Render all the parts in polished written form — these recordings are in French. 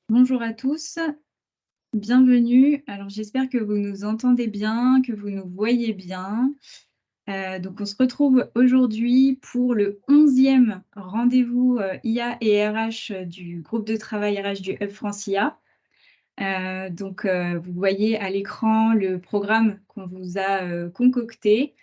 Bonjour à tous, bienvenue. Alors j'espère que vous nous entendez bien, que vous nous voyez bien. Donc on se retrouve aujourd'hui pour le 11e rendez-vous IA et RH du groupe de travail RH du Hub France IA. Vous voyez à l'écran le programme qu'on vous a concocté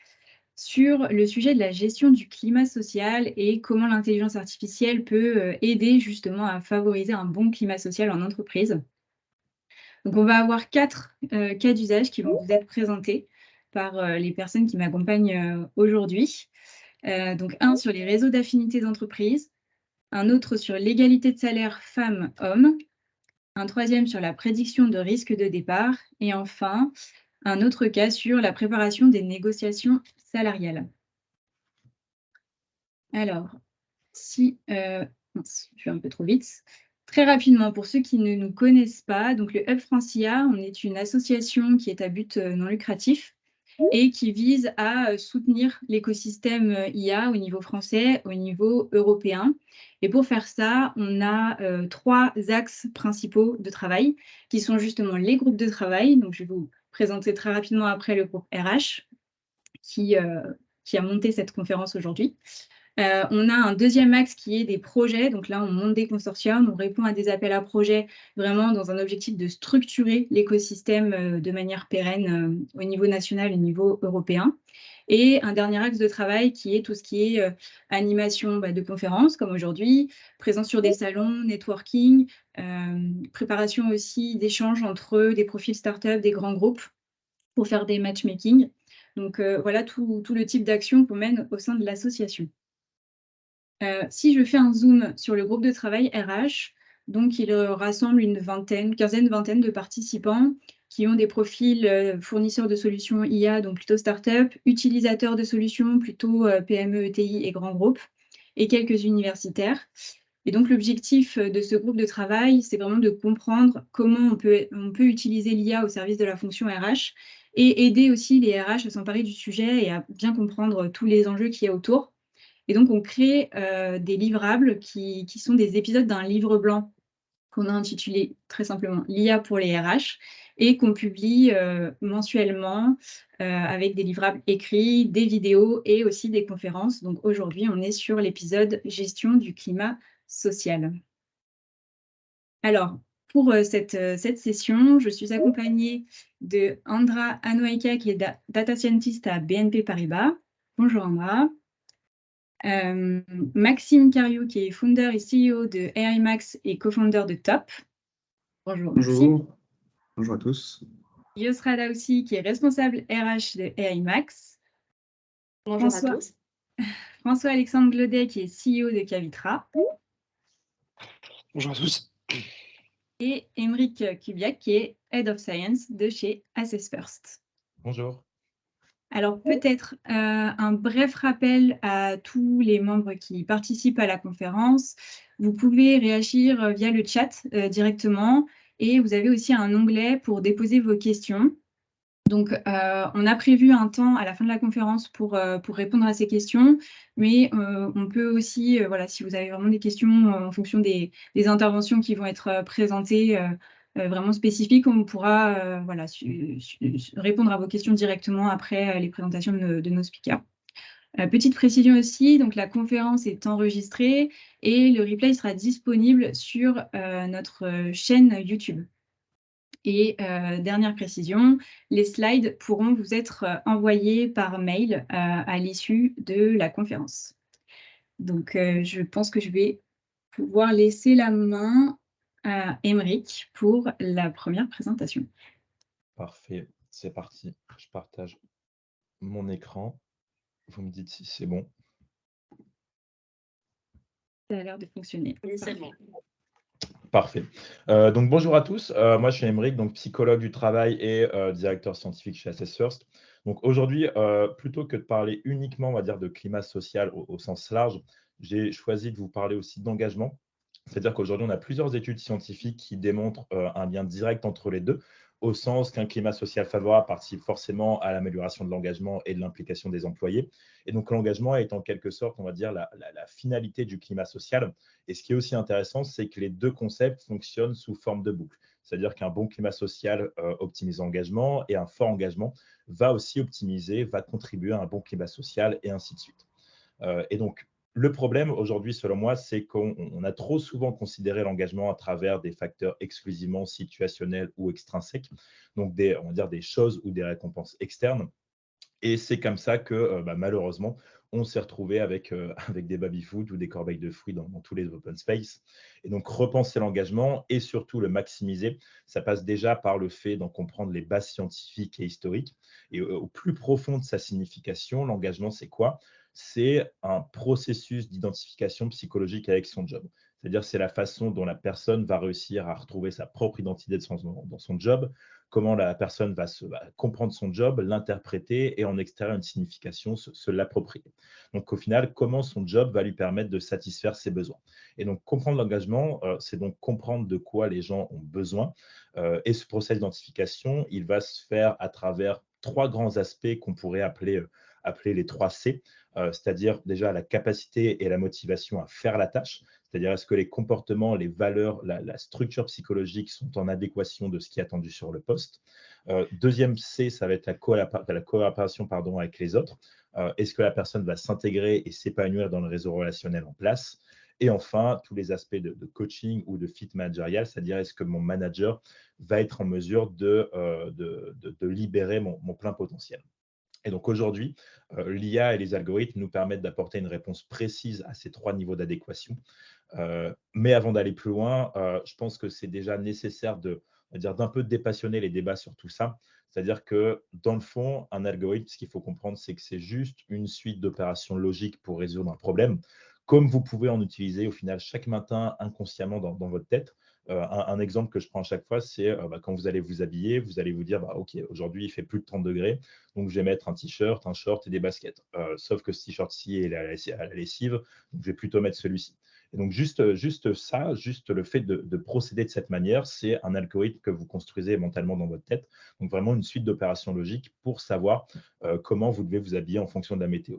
sur le sujet de la gestion du climat social et comment l'intelligence artificielle peut aider justement à favoriser un bon climat social en entreprise. Donc, on va avoir 4 cas d'usage qui vont vous être présentés par les personnes qui m'accompagnent aujourd'hui. Donc, un sur les réseaux d'affinités d'entreprise, un autre sur l'égalité de salaire femmes-hommes, un troisième sur la prédiction de risque de départ et enfin, un autre cas sur la préparation des négociations salariales. Alors, si mince, je vais un peu trop vite. Très rapidement, pour ceux qui ne nous connaissent pas, donc le Hub France IA, on est une association qui est à but non lucratif et qui vise à soutenir l'écosystème IA au niveau français, au niveau européen. Et pour faire ça, on a 3 axes principaux de travail qui sont justement les groupes de travail. Donc, je vais vous présenter très rapidement après le groupe RH qui, euh, qui a monté cette conférence aujourd'hui. On a un deuxième axe qui est des projets. Donc là, on monte des consortiums, on répond à des appels à projets vraiment dans un objectif de structurer l'écosystème de manière pérenne au niveau national et au niveau européen. Et un dernier axe de travail qui est tout ce qui est animation de conférences, comme aujourd'hui, présence sur des salons, networking, préparation aussi d'échanges entre des profils startups, des grands groupes pour faire des matchmaking. Donc voilà tout le type d'action qu'on mène au sein de l'association. Si je fais un zoom sur le groupe de travail RH, donc il rassemble une vingtaine, quinzaine, vingtaine de participants qui ont des profils fournisseurs de solutions IA, donc plutôt start-up, utilisateurs de solutions, plutôt PME, ETI et grands groupes, et quelques universitaires. Et donc l'objectif de ce groupe de travail, c'est vraiment de comprendre comment on peut utiliser l'IA au service de la fonction RH et aider aussi les RH à s'emparer du sujet et à bien comprendre tous les enjeux qu'il y a autour. Et donc, on crée des livrables qui sont des épisodes d'un livre blanc qu'on a intitulé très simplement «L'IA pour les RH» et qu'on publie mensuellement avec des livrables écrits, des vidéos et aussi des conférences. Donc aujourd'hui, on est sur l'épisode «Gestion du climat social». Alors, pour cette session, je suis accompagnée de Andra Anoaika, qui est data scientist à BNP Paribas. Bonjour Andra. Maxime Cariou, qui est founder et CEO de AI Max et co-founder de Top. Bonjour Maxime. Bonjour, bonjour à tous. Yosra Daoussi, qui est responsable RH de AI Max. Bonjour à tous. François-Alexandre Glaudet, qui est CEO de Cavitra. Bonjour à tous. Et Émeric Kubiak, qui est Head of Science de chez Assess First. Bonjour. Alors peut-être un bref rappel à tous les membres qui participent à la conférence. Vous pouvez réagir via le chat directement et vous avez aussi un onglet pour déposer vos questions. Donc, on a prévu un temps à la fin de la conférence pour répondre à ces questions, mais on peut aussi, voilà, si vous avez vraiment des questions en fonction des interventions qui vont être présentées, vraiment spécifiques, on pourra voilà, répondre à vos questions directement après les présentations de nos speakers. Petite précision aussi, donc la conférence est enregistrée et le replay sera disponible sur notre chaîne YouTube. Et dernière précision, les slides pourront vous être envoyés par mail à l'issue de la conférence. Donc, je pense que je vais pouvoir laisser la main à Émeric pour la première présentation. Parfait, c'est parti. Je partage mon écran. Vous me dites si c'est bon. Ça a l'air de fonctionner. Oui, c'est bon. Parfait. Donc bonjour à tous. Moi, je suis Émeric, donc psychologue du travail et directeur scientifique chez Assess First. Donc aujourd'hui, plutôt que de parler uniquement, on va dire, de climat social au sens large, j'ai choisi de vous parler aussi d'engagement. C'est-à-dire qu'aujourd'hui, on a plusieurs études scientifiques qui démontrent un lien direct entre les deux, au sens qu'un climat social favorable participe forcément à l'amélioration de l'engagement et de l'implication des employés. Et donc, l'engagement est en quelque sorte, on va dire, la finalité du climat social. Et ce qui est aussi intéressant, c'est que les deux concepts fonctionnent sous forme de boucle. C'est-à-dire qu'un bon climat social optimise l'engagement et un fort engagement va aussi optimiser, va contribuer à un bon climat social et ainsi de suite. Et donc, le problème aujourd'hui, selon moi, c'est qu'on a trop souvent considéré l'engagement à travers des facteurs exclusivement situationnels ou extrinsèques, donc on va dire des choses ou des récompenses externes. Et c'est comme ça que, malheureusement, on s'est retrouvé avec, avec des baby-foot ou des corbeilles de fruits dans tous les open space. Et donc, repenser l'engagement et surtout le maximiser, ça passe déjà par le fait d'en comprendre les bases scientifiques et historiques. Et au plus profond de sa signification, l'engagement, c'est quoi? C'est un processus d'identification psychologique avec son job. C'est-à-dire, c'est la façon dont la personne va réussir à retrouver sa propre identité dans son job, comment la personne va comprendre son job, l'interpréter et en extraire une signification, se l'approprier. Donc, au final, comment son job va lui permettre de satisfaire ses besoins. Et donc, comprendre l'engagement, c'est donc comprendre de quoi les gens ont besoin. Et ce processus d'identification, il va se faire à travers trois grands aspects qu'on pourrait appeler les 3 C, c'est-à-dire déjà la capacité et la motivation à faire la tâche, c'est-à-dire est-ce que les comportements, les valeurs, la structure psychologique sont en adéquation de ce qui est attendu sur le poste. Deuxième C, ça va être la coopération avec les autres. Est-ce que la personne va s'intégrer et s'épanouir dans le réseau relationnel en place? Et enfin, tous les aspects de coaching ou de fit managérial, c'est-à-dire est-ce que mon manager va être en mesure de libérer mon plein potentiel. Et donc aujourd'hui, l'IA et les algorithmes nous permettent d'apporter une réponse précise à ces 3 niveaux d'adéquation. Mais avant d'aller plus loin, je pense que c'est déjà nécessaire d'un peu dépassionner les débats sur tout ça. C'est-à-dire que dans le fond, un algorithme, ce qu'il faut comprendre, c'est que c'est juste une suite d'opérations logiques pour résoudre un problème, comme vous pouvez en utiliser au final chaque matin inconsciemment dans votre tête. Un exemple que je prends à chaque fois, c'est quand vous allez vous habiller, vous allez vous dire, OK, aujourd'hui, il fait plus de 30 degrés, donc je vais mettre un t-shirt, un short et des baskets. Sauf que ce t-shirt-ci est à la lessive, donc je vais plutôt mettre celui-ci. Et donc, juste le fait de procéder de cette manière, c'est un algorithme que vous construisez mentalement dans votre tête. Donc, vraiment une suite d'opérations logiques pour savoir comment vous devez vous habiller en fonction de la météo.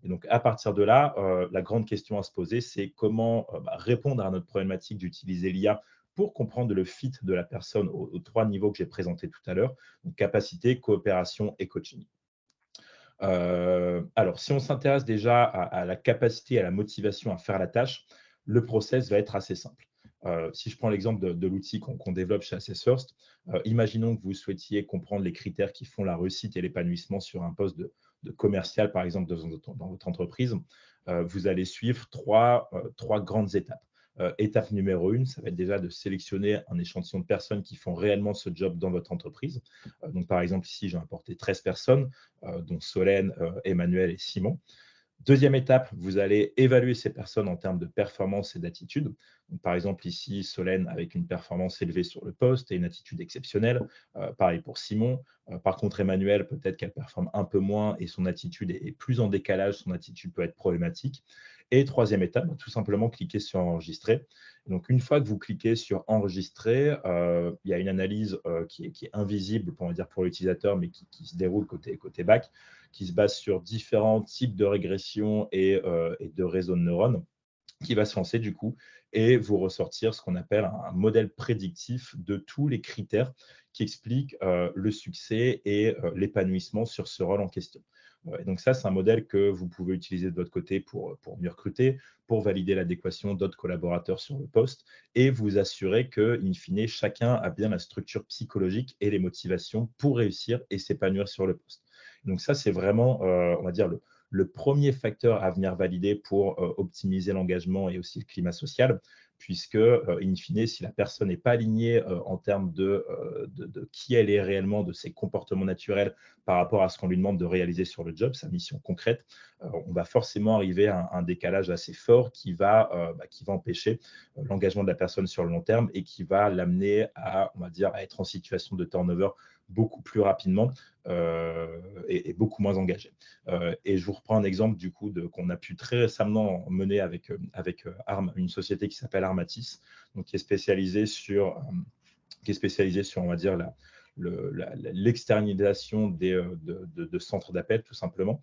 Et donc, à partir de là, la grande question à se poser, c'est comment répondre à notre problématique d'utiliser l'IA pour comprendre le fit de la personne aux 3 niveaux que j'ai présentés tout à l'heure, donc capacité, coopération et coaching. Alors, si on s'intéresse déjà à la capacité, à la motivation à faire la tâche, le process va être assez simple. Si je prends l'exemple de l'outil qu'on développe chez Assess First, imaginons que vous souhaitiez comprendre les critères qui font la réussite et l'épanouissement sur un poste de commercial, par exemple, dans votre entreprise. Vous allez suivre trois grandes étapes. Étape numéro 1, ça va être déjà de sélectionner un échantillon de personnes qui font réellement ce job dans votre entreprise. Donc, par exemple, ici, j'ai importé 13 personnes, dont Solène, Emmanuel et Simon. Deuxième étape, vous allez évaluer ces personnes en termes de performance et d'attitude. Par exemple, ici, Solène avec une performance élevée sur le poste et une attitude exceptionnelle. Pareil pour Simon. Par contre, Emmanuel, peut-être qu'elle performe un peu moins et son attitude est plus en décalage, son attitude peut être problématique. Et troisième étape, tout simplement cliquer sur enregistrer. Donc, une fois que vous cliquez sur enregistrer, il y a une analyse qui est invisible pour l'utilisateur, mais qui se déroule côté back, qui se base sur différents types de régression et de réseaux de neurones, qui va se lancer du coup et vous ressortir ce qu'on appelle un modèle prédictif de tous les critères qui expliquent le succès et l'épanouissement sur ce rôle en question. Et donc ça, c'est un modèle que vous pouvez utiliser de votre côté pour mieux recruter, pour valider l'adéquation d'autres collaborateurs sur le poste et vous assurer que, in fine, chacun a bien la structure psychologique et les motivations pour réussir et s'épanouir sur le poste. Donc ça, c'est vraiment, on va dire, le premier facteur à venir valider pour optimiser l'engagement et aussi le climat social, puisque, in fine, si la personne n'est pas alignée en termes de qui elle est réellement, de ses comportements naturels par rapport à ce qu'on lui demande de réaliser sur le job, sa mission concrète, on va forcément arriver à un décalage assez fort qui va empêcher l'engagement de la personne sur le long terme et qui va l'amener à, on va dire, à être en situation de turnover beaucoup plus rapidement et beaucoup moins engagé. Et je vous reprends un exemple du coup qu'on a pu très récemment mener avec une société qui s'appelle Armatis, donc qui est spécialisée sur on va dire l'externalisation de centres d'appel, tout simplement,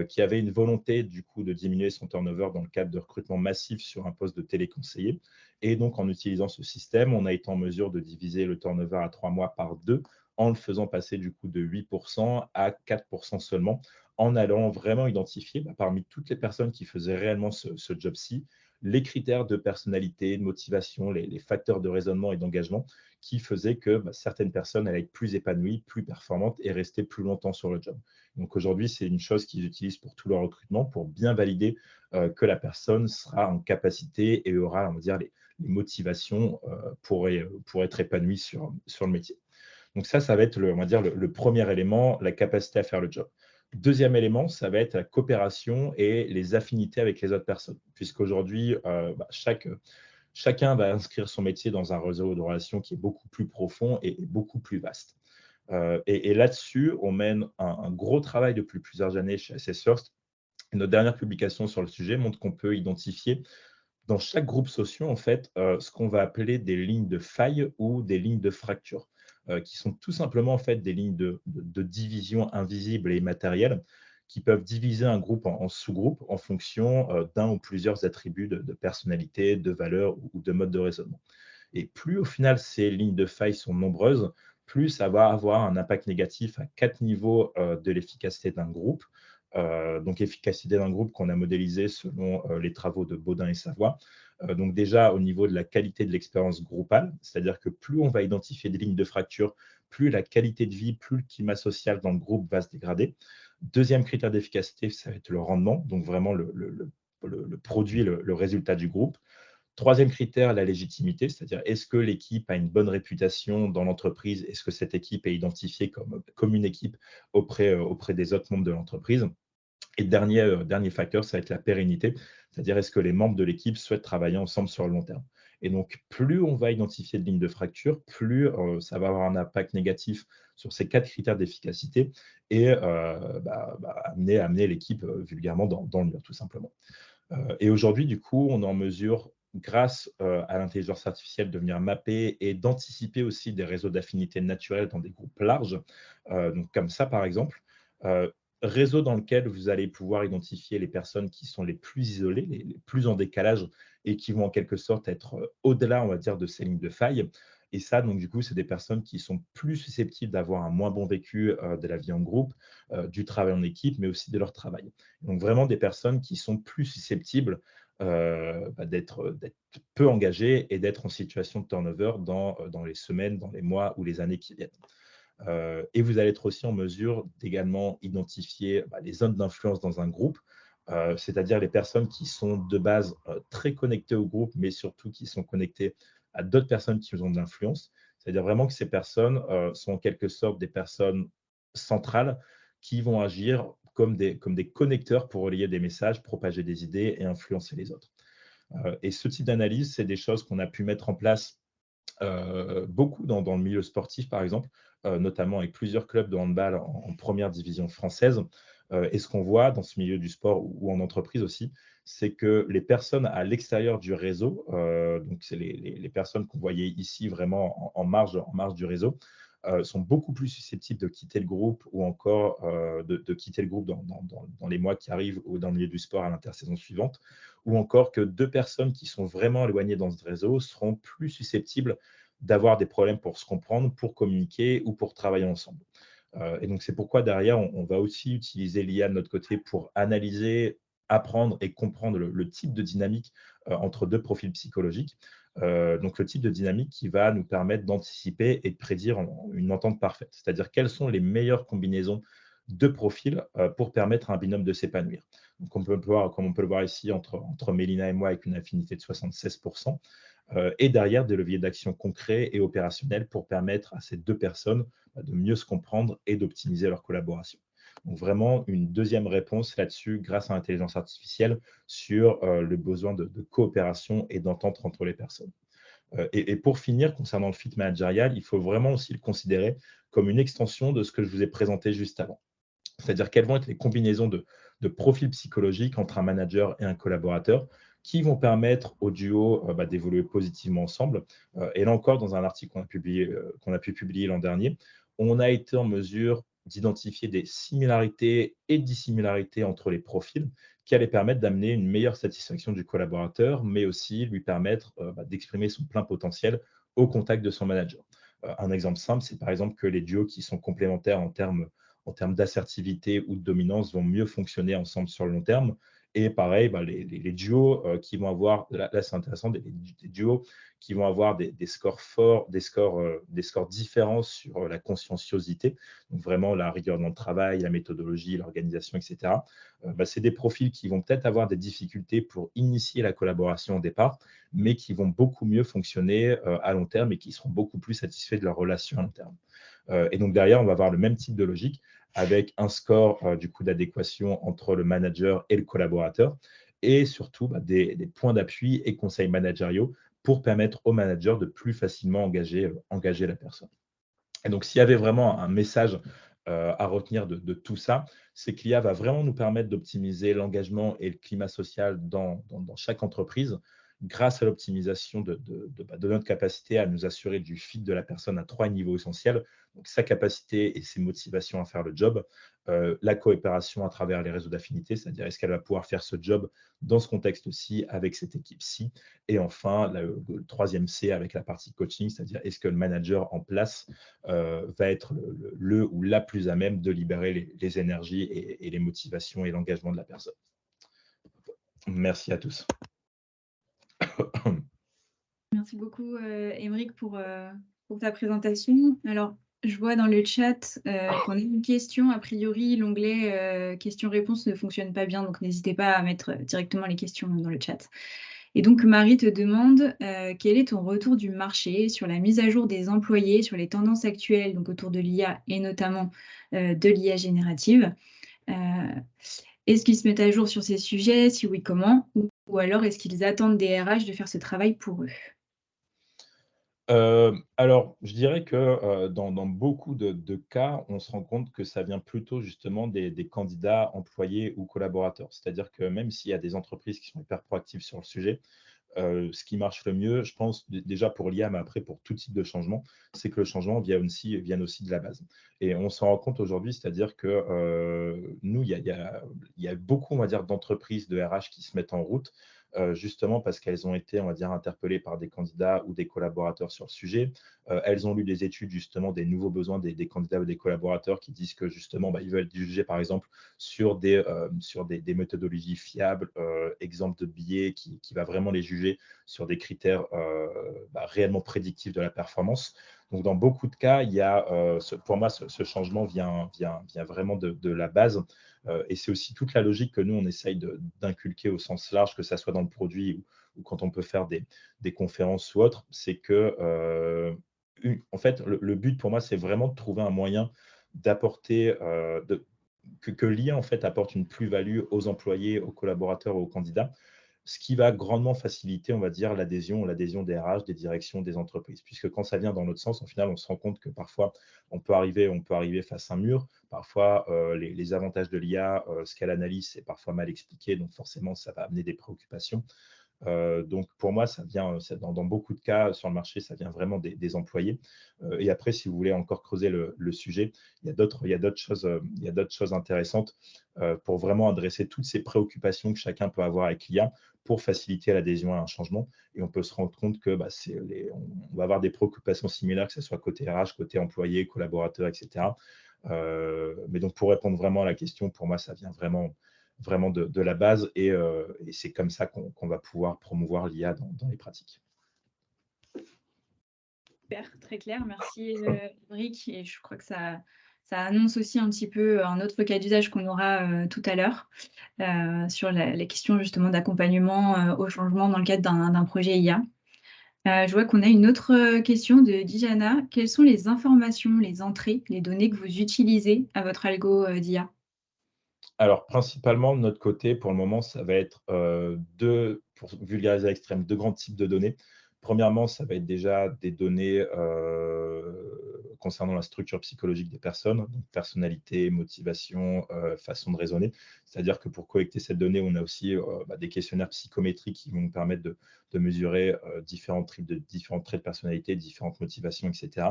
qui avait une volonté du coup de diminuer son turnover dans le cadre de recrutement massif sur un poste de téléconseiller. Et donc, en utilisant ce système, on a été en mesure de diviser le turnover à 3 mois par 2 en le faisant passer du coup de 8% à 4% seulement, en allant vraiment identifier parmi toutes les personnes qui faisaient réellement ce job-ci, les critères de personnalité, de motivation, les facteurs de raisonnement et d'engagement qui faisaient que certaines personnes allaient être plus épanouies, plus performantes et rester plus longtemps sur le job. Donc aujourd'hui, c'est une chose qu'ils utilisent pour tout leur recrutement, pour bien valider que la personne sera en capacité et aura, on va dire, les motivations pour être épanouie sur le métier. Donc ça va être on va dire, le premier élément, la capacité à faire le job. Deuxième élément, ça va être la coopération et les affinités avec les autres personnes, puisqu'aujourd'hui, chacun va inscrire son métier dans un réseau de relations qui est beaucoup plus profond et beaucoup plus vaste. Et là-dessus, on mène un gros travail depuis plusieurs années chez SS First. Nos dernières publications sur le sujet montrent qu'on peut identifier dans chaque groupe social, en fait, ce qu'on va appeler des lignes de faille ou des lignes de fracture, qui sont tout simplement en fait des lignes de division invisibles et immatérielles qui peuvent diviser un groupe en sous-groupes en fonction d'un ou plusieurs attributs de personnalité, de valeur ou de mode de raisonnement. Et plus au final ces lignes de faille sont nombreuses, plus ça va avoir un impact négatif à 4 niveaux de l'efficacité d'un groupe. Donc, efficacité d'un groupe qu'on a modélisé selon les travaux de Baudin et Savoie. Donc, déjà, au niveau de la qualité de l'expérience groupale, c'est-à-dire que plus on va identifier des lignes de fracture, plus la qualité de vie, plus le climat social dans le groupe va se dégrader. Deuxième critère d'efficacité, ça va être le rendement, donc vraiment le produit, le résultat du groupe. Troisième critère, la légitimité, c'est-à-dire est-ce que l'équipe a une bonne réputation dans l'entreprise? Est-ce que cette équipe est identifiée comme une équipe auprès des autres membres de l'entreprise? Et dernier facteur, ça va être la pérennité, c'est-à-dire est-ce que les membres de l'équipe souhaitent travailler ensemble sur le long terme. Et donc, plus on va identifier de lignes de fracture, plus ça va avoir un impact négatif sur ces 4 critères d'efficacité et amener l'équipe vulgairement dans le mur, tout simplement. Et aujourd'hui, du coup, on est en mesure, grâce à l'intelligence artificielle, de venir mapper et d'anticiper aussi des réseaux d'affinités naturels dans des groupes larges. Donc, comme ça, par exemple, réseau dans lequel vous allez pouvoir identifier les personnes qui sont les plus isolées, les plus en décalage et qui vont en quelque sorte être au-delà, on va dire, de ces lignes de faille. Et ça, donc, du coup, c'est des personnes qui sont plus susceptibles d'avoir un moins bon vécu de la vie en groupe, du travail en équipe, mais aussi de leur travail. Donc, vraiment des personnes qui sont plus susceptibles d'être peu engagées et d'être en situation de turnover dans les semaines, dans les mois ou les années qui viennent. Et vous allez être aussi en mesure d'également identifier les zones d'influence dans un groupe, c'est-à-dire les personnes qui sont de base très connectées au groupe, mais surtout qui sont connectées à d'autres personnes qui ont de l'influence. C'est-à-dire vraiment que ces personnes sont en quelque sorte des personnes centrales qui vont agir comme des connecteurs pour relayer des messages, propager des idées et influencer les autres. Et ce type d'analyse, c'est des choses qu'on a pu mettre en place beaucoup dans le milieu sportif, par exemple, notamment avec plusieurs clubs de handball en première division française. Et ce qu'on voit dans ce milieu du sport ou en entreprise aussi, c'est que les personnes à l'extérieur du réseau, donc c'est les personnes qu'on voyait ici vraiment en marge du réseau, sont beaucoup plus susceptibles de quitter le groupe ou encore de quitter le groupe dans les mois qui arrivent ou dans le milieu du sport à l'intersaison suivante, ou encore que 2 personnes qui sont vraiment éloignées dans ce réseau seront plus susceptibles d'avoir des problèmes pour se comprendre, pour communiquer ou pour travailler ensemble. Et donc, c'est pourquoi derrière, on va aussi utiliser l'IA de notre côté pour analyser, apprendre et comprendre le type de dynamique entre 2 profils psychologiques. Donc, le type de dynamique qui va nous permettre d'anticiper et de prédire une entente parfaite, c'est-à-dire quelles sont les meilleures combinaisons de profils pour permettre à un binôme de s'épanouir. Donc, comme on peut le voir ici, entre Mélina et moi, avec une affinité de 76%, et derrière des leviers d'action concrets et opérationnels pour permettre à ces 2 personnes de mieux se comprendre et d'optimiser leur collaboration. Donc, vraiment, une deuxième réponse là-dessus grâce à l'intelligence artificielle sur le besoin de coopération et d'entente entre les personnes. Et pour finir, concernant le fit managérial, il faut vraiment aussi le considérer comme une extension de ce que je vous ai présenté juste avant. C'est-à-dire quelles vont être les combinaisons de profils psychologiques entre un manager et un collaborateur qui vont permettre au duo d'évoluer positivement ensemble. Et là encore, dans un article qu'on a pu publier l'an dernier, on a été en mesure d'identifier des similarités et dissimilarités entre les profils qui allaient permettre d'amener une meilleure satisfaction du collaborateur, mais aussi lui permettre d'exprimer son plein potentiel au contact de son manager. Un exemple simple, c'est par exemple que les duos qui sont complémentaires en termes d'assertivité ou de dominance vont mieux fonctionner ensemble sur le long terme. Et pareil, les duos qui vont avoir, là c'est intéressant, des duos qui vont avoir des scores forts, des scores différents sur la conscienciosité, donc vraiment la rigueur dans le travail, la méthodologie, l'organisation, etc. C'est des profils qui vont peut-être avoir des difficultés pour initier la collaboration au départ, mais qui vont beaucoup mieux fonctionner à long terme et qui seront beaucoup plus satisfaits de leur relation à long terme. Et donc derrière, on va avoir le même type de logique avec un score du coup d'adéquation entre le manager et le collaborateur, et surtout des points d'appui et conseils managériaux pour permettre au manager de plus facilement engager la personne. Et donc, s'il y avait vraiment un message à retenir de tout ça, c'est que l'IA va vraiment nous permettre d'optimiser l'engagement et le climat social dans chaque entreprise grâce à l'optimisation de notre capacité à nous assurer du fit de la personne à 3 niveaux essentiels. Donc, sa capacité et ses motivations à faire le job, la coopération à travers les réseaux d'affinité, c'est-à-dire est-ce qu'elle va pouvoir faire ce job dans ce contexte-ci, avec cette équipe-ci, et enfin, le troisième C avec la partie coaching, c'est-à-dire est-ce que le manager en place va être le ou la plus à même de libérer les énergies et les motivations et l'engagement de la personne. Merci à tous. Merci beaucoup, Aymeric, pour ta présentation. Alors, je vois dans le chat qu'on a une question. A priori, l'onglet questions-réponses ne fonctionne pas bien, donc n'hésitez pas à mettre directement les questions dans le chat. Et donc, Marie te demande quel est ton retour du marché sur la mise à jour des employés, sur les tendances actuelles, donc autour de l'IA et notamment de l'IA générative. Est-ce qu'ils se mettent à jour sur ces sujets? Si oui, comment? Ou alors, est-ce qu'ils attendent des RH de faire ce travail pour eux? Alors, je dirais que dans beaucoup de cas, on se rend compte que ça vient plutôt justement des candidats, employés ou collaborateurs. C'est-à-dire que même s'il y a des entreprises qui sont hyper proactives sur le sujet, ce qui marche le mieux, je pense, déjà pour l'IA, mais après pour tout type de changement, c'est que le changement vienne aussi de la base. Et on s'en rend compte aujourd'hui, c'est-à-dire que nous, il y a beaucoup, on va dire, d'entreprises de RH qui se mettent en route, justement parce qu'elles ont été, on va dire, interpellées par des candidats ou des collaborateurs sur le sujet. Elles ont lu des études, justement, des nouveaux besoins des candidats ou des collaborateurs qui disent que, justement, ils veulent être jugés, par exemple, sur des méthodologies fiables, exemple de biais qui va vraiment les juger sur des critères réellement prédictifs de la performance. Donc, dans beaucoup de cas, il y a, pour moi, ce changement vient vraiment de la base. Et c'est aussi toute la logique que nous, on essaye d'inculquer au sens large, que ça soit dans le produit ou quand on peut faire des conférences ou autres. C'est que, en fait, le but pour moi, c'est vraiment de trouver un moyen d'apporter, que l'IA en fait apporte une plus-value aux employés, aux collaborateurs, aux candidats, ce qui va grandement faciliter, on va dire, l'adhésion des RH, des directions, des entreprises. Puisque quand ça vient dans l'autre sens, au final, on se rend compte que parfois, on peut arriver face à un mur. Parfois, les avantages de l'IA, ce qu'elle analyse, c'est parfois mal expliqué. Donc, forcément, ça va amener des préoccupations. Donc, pour moi, dans beaucoup de cas sur le marché, ça vient vraiment des employés. Et après, si vous voulez encore creuser le sujet, il y a d'autres choses intéressantes pour vraiment adresser toutes ces préoccupations que chacun peut avoir avec l'IA pour faciliter l'adhésion à un changement. Et on peut se rendre compte que on va avoir des préoccupations similaires, que ce soit côté RH, côté employé, collaborateur, etc. Mais donc, pour répondre vraiment à la question, pour moi, ça vient vraiment de la base, et c'est comme ça qu'on va pouvoir promouvoir l'IA dans les pratiques. Super, très clair. Merci, Bric. Et je crois que ça annonce aussi un petit peu un autre cas d'usage qu'on aura tout à l'heure sur les questions justement d'accompagnement au changement dans le cadre d'un projet IA. Je vois qu'on a une autre question de Dijana. Quelles sont les informations, les entrées, les données que vous utilisez à votre algo d'IA? Alors, principalement, de notre côté, pour le moment, ça va être pour vulgariser à l'extrême, deux grands types de données. Premièrement, ça va être déjà des données concernant la structure psychologique des personnes, donc personnalité, motivation, façon de raisonner. C'est-à-dire que pour collecter cette donnée, on a aussi des questionnaires psychométriques qui vont nous permettre de mesurer différents traits de personnalité, différentes motivations, etc.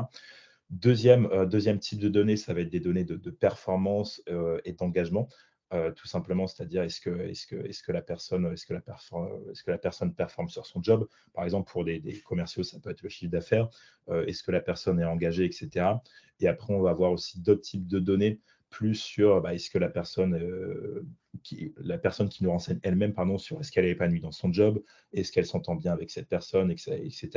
Deuxième type de données, ça va être des données de performance et d'engagement. Tout simplement, c'est-à-dire est-ce que la personne performe sur son job? Par exemple, pour des commerciaux, ça peut être le chiffre d'affaires. Est-ce que la personne est engagée, etc. Et après, on va avoir aussi d'autres types de données, plus sur est-ce que la personne qui nous renseigne elle-même, pardon, sur est-ce qu'elle est épanouie dans son job, est-ce qu'elle s'entend bien avec cette personne, etc.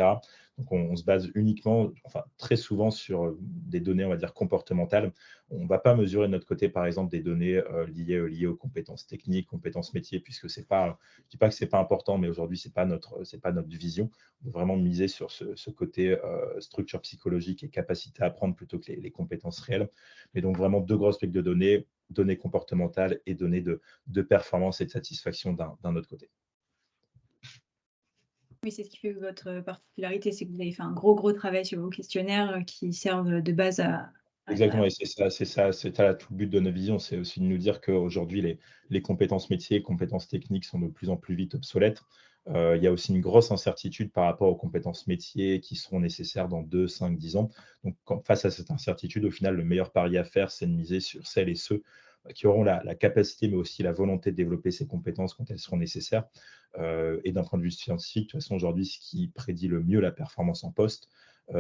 Donc, on se base uniquement, enfin très souvent, sur des données, on va dire, comportementales. On ne va pas mesurer de notre côté, par exemple, des données liées aux compétences techniques, compétences métiers, puisque c'est pas, je ne dis pas que ce n'est pas important, mais aujourd'hui, ce n'est pas notre vision. On veut vraiment miser sur ce côté structure psychologique et capacité à apprendre plutôt que les compétences réelles. Mais donc, vraiment, deux gros aspects de données comportementales et données de performance et de satisfaction d'un autre côté. Oui, c'est ce qui fait votre particularité, c'est que vous avez fait un gros travail sur vos questionnaires qui servent de base à Exactement, et c'est ça tout le but de notre vision, c'est aussi de nous dire qu'aujourd'hui, les compétences métiers, compétences techniques sont de plus en plus vite obsolètes. Il y a aussi une grosse incertitude par rapport aux compétences métiers qui seront nécessaires dans 2, 5, 10 ans. Donc, face à cette incertitude, au final, le meilleur pari à faire, c'est de miser sur celles et ceux qui auront la capacité, mais aussi la volonté de développer ces compétences quand elles seront nécessaires. Et d'un point de vue scientifique, de toute façon, aujourd'hui, ce qui prédit le mieux la performance en poste,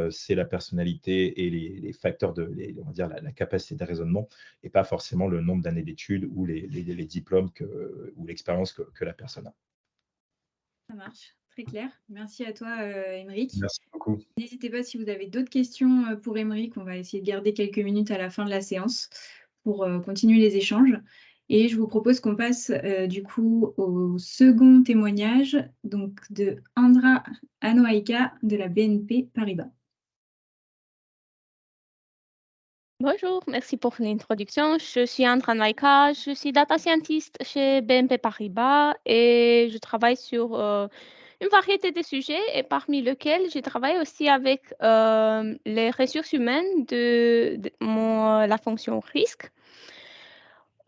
c'est la personnalité et les facteurs on va dire la capacité de raisonnement, et pas forcément le nombre d'années d'études ou les diplômes ou l'expérience que la personne a. Ça marche, très clair. Merci à toi, Émeric. Merci beaucoup. N'hésitez pas si vous avez d'autres questions pour Émeric, on va essayer de garder quelques minutes à la fin de la séance pour continuer les échanges. Et je vous propose qu'on passe du coup au second témoignage, donc de Andra Anoaika de la BNP Paribas. Bonjour, merci pour l'introduction. Je suis Andra Naika, je suis data scientist chez BNP Paribas et je travaille sur une variété de sujets et parmi lesquels je travaille aussi avec les ressources humaines de la fonction risque.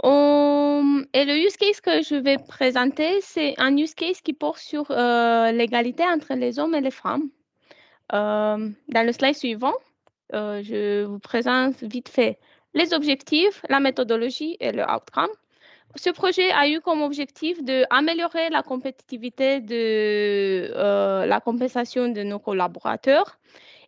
Et le use case que je vais présenter, c'est un use case qui porte sur l'égalité entre les hommes et les femmes. Dans le slide suivant, je vous présente vite fait les objectifs, la méthodologie et le outcome. Ce projet a eu comme objectif d'améliorer la compétitivité de la compensation de nos collaborateurs,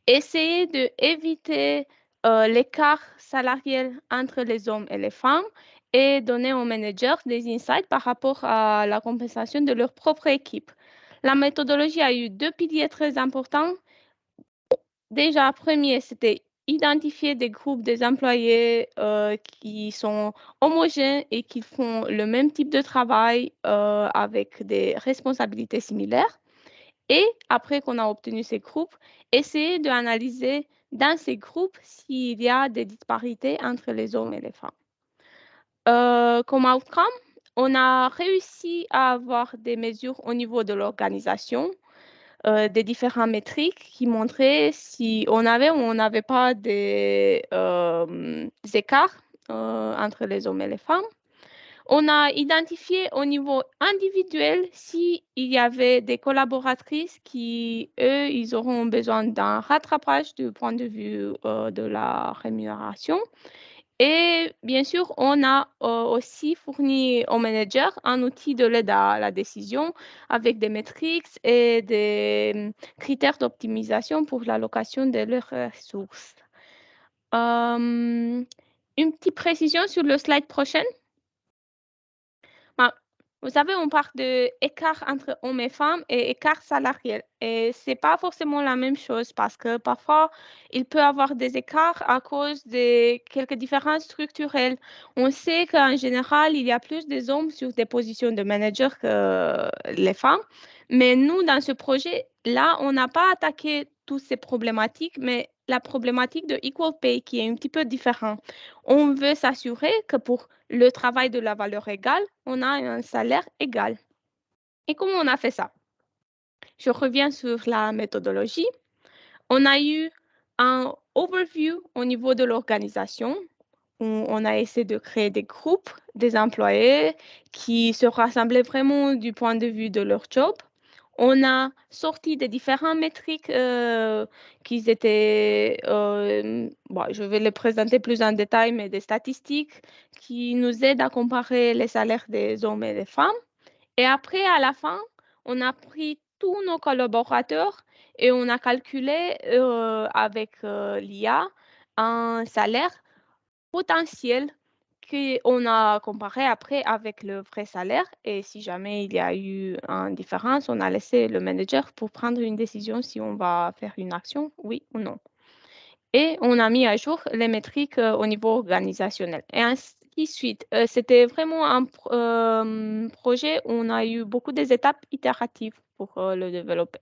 essayer d'éviter l'écart salarial entre les hommes et les femmes et donner aux managers des insights par rapport à la compensation de leur propre équipe. La méthodologie a eu deux piliers très importants. Déjà, premier, c'était identifier des groupes des employés qui sont homogènes et qui font le même type de travail avec des responsabilités similaires. Et après qu'on a obtenu ces groupes, essayer d'analyser dans ces groupes s'il y a des disparités entre les hommes et les femmes. Comme outcome, on a réussi à avoir des mesures au niveau de l'organisation, des différentes métriques qui montraient si on avait ou on n'avait pas des écarts entre les hommes et les femmes. On a identifié au niveau individuel s'il y avait des collaboratrices qui, eux, ils auront besoin d'un rattrapage du point de vue de la rémunération. Et bien sûr, on a aussi fourni aux managers un outil de l'aide à la décision avec des métriques et des critères d'optimisation pour l'allocation de leurs ressources. Une petite précision sur le slide prochain. Vous savez, on parle d'écart entre hommes et femmes et écart salarial. Et ce n'est pas forcément la même chose parce que parfois, il peut y avoir des écarts à cause de quelques différences structurelles. On sait qu'en général, il y a plus des hommes sur des positions de manager que les femmes. Mais nous, dans ce projet-là, on n'a pas attaqué toutes ces problématiques, mais la problématique de equal pay qui est un petit peu différente. On veut s'assurer que pour le travail de la valeur égale, on a un salaire égal. Et comment on a fait ça? Je reviens sur la méthodologie. On a eu un overview au niveau de l'organisation. On a essayé de créer des groupes, des employés qui se rassemblaient vraiment du point de vue de leur job. On a sorti des différentes métriques qui étaient, je vais les présenter plus en détail, mais des statistiques qui nous aident à comparer les salaires des hommes et des femmes. Et après, à la fin, on a pris tous nos collaborateurs et on a calculé avec l'IA un salaire potentiel qu'on a comparé après avec le vrai salaire. Et si jamais il y a eu une différence, on a laissé le manager pour prendre une décision si on va faire une action, oui ou non. Et on a mis à jour les métriques au niveau organisationnel. Et ainsi de suite. C'était vraiment un projet où on a eu beaucoup d'étapes itératives pour le développer.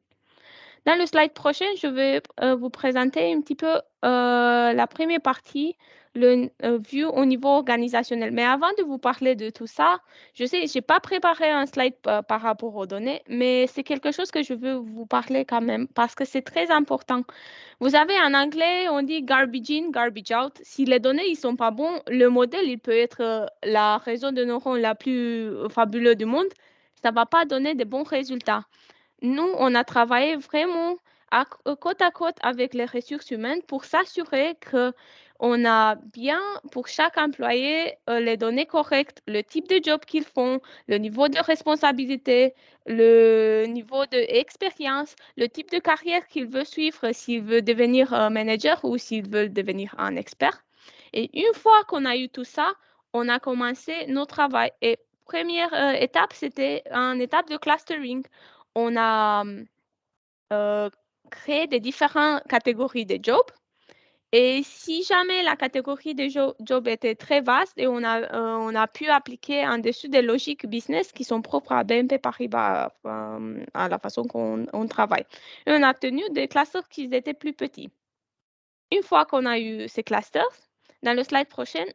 Dans le slide prochain, je vais vous présenter un petit peu la première partie, le view au niveau organisationnel. Mais avant de vous parler de tout ça, je sais, je n'ai pas préparé un slide par rapport aux données, mais c'est quelque chose que je veux vous parler quand même parce que c'est très important. Vous savez, en anglais, on dit garbage in, garbage out. Si les données ne sont pas bonnes, le modèle il peut être la réseau de neurones la plus fabuleuse du monde. Ça ne va pas donner de bons résultats. Nous, on a travaillé vraiment côte à côte avec les ressources humaines pour s'assurer qu'on a bien pour chaque employé les données correctes, le type de job qu'ils font, le niveau de responsabilité, le niveau d'expérience, le type de carrière qu'il veut suivre, s'il veut devenir un manager ou s'il veut devenir un expert. Et une fois qu'on a eu tout ça, on a commencé notre travail. Et première étape, c'était une étape de clustering. On a créé des différentes catégories de jobs. Et si jamais la catégorie de jobs était très vaste et on a pu appliquer en dessus des logiques business qui sont propres à BNP Paribas, à la façon qu'on travaille. Et on a obtenu des clusters qui étaient plus petits. Une fois qu'on a eu ces clusters, dans le slide prochain,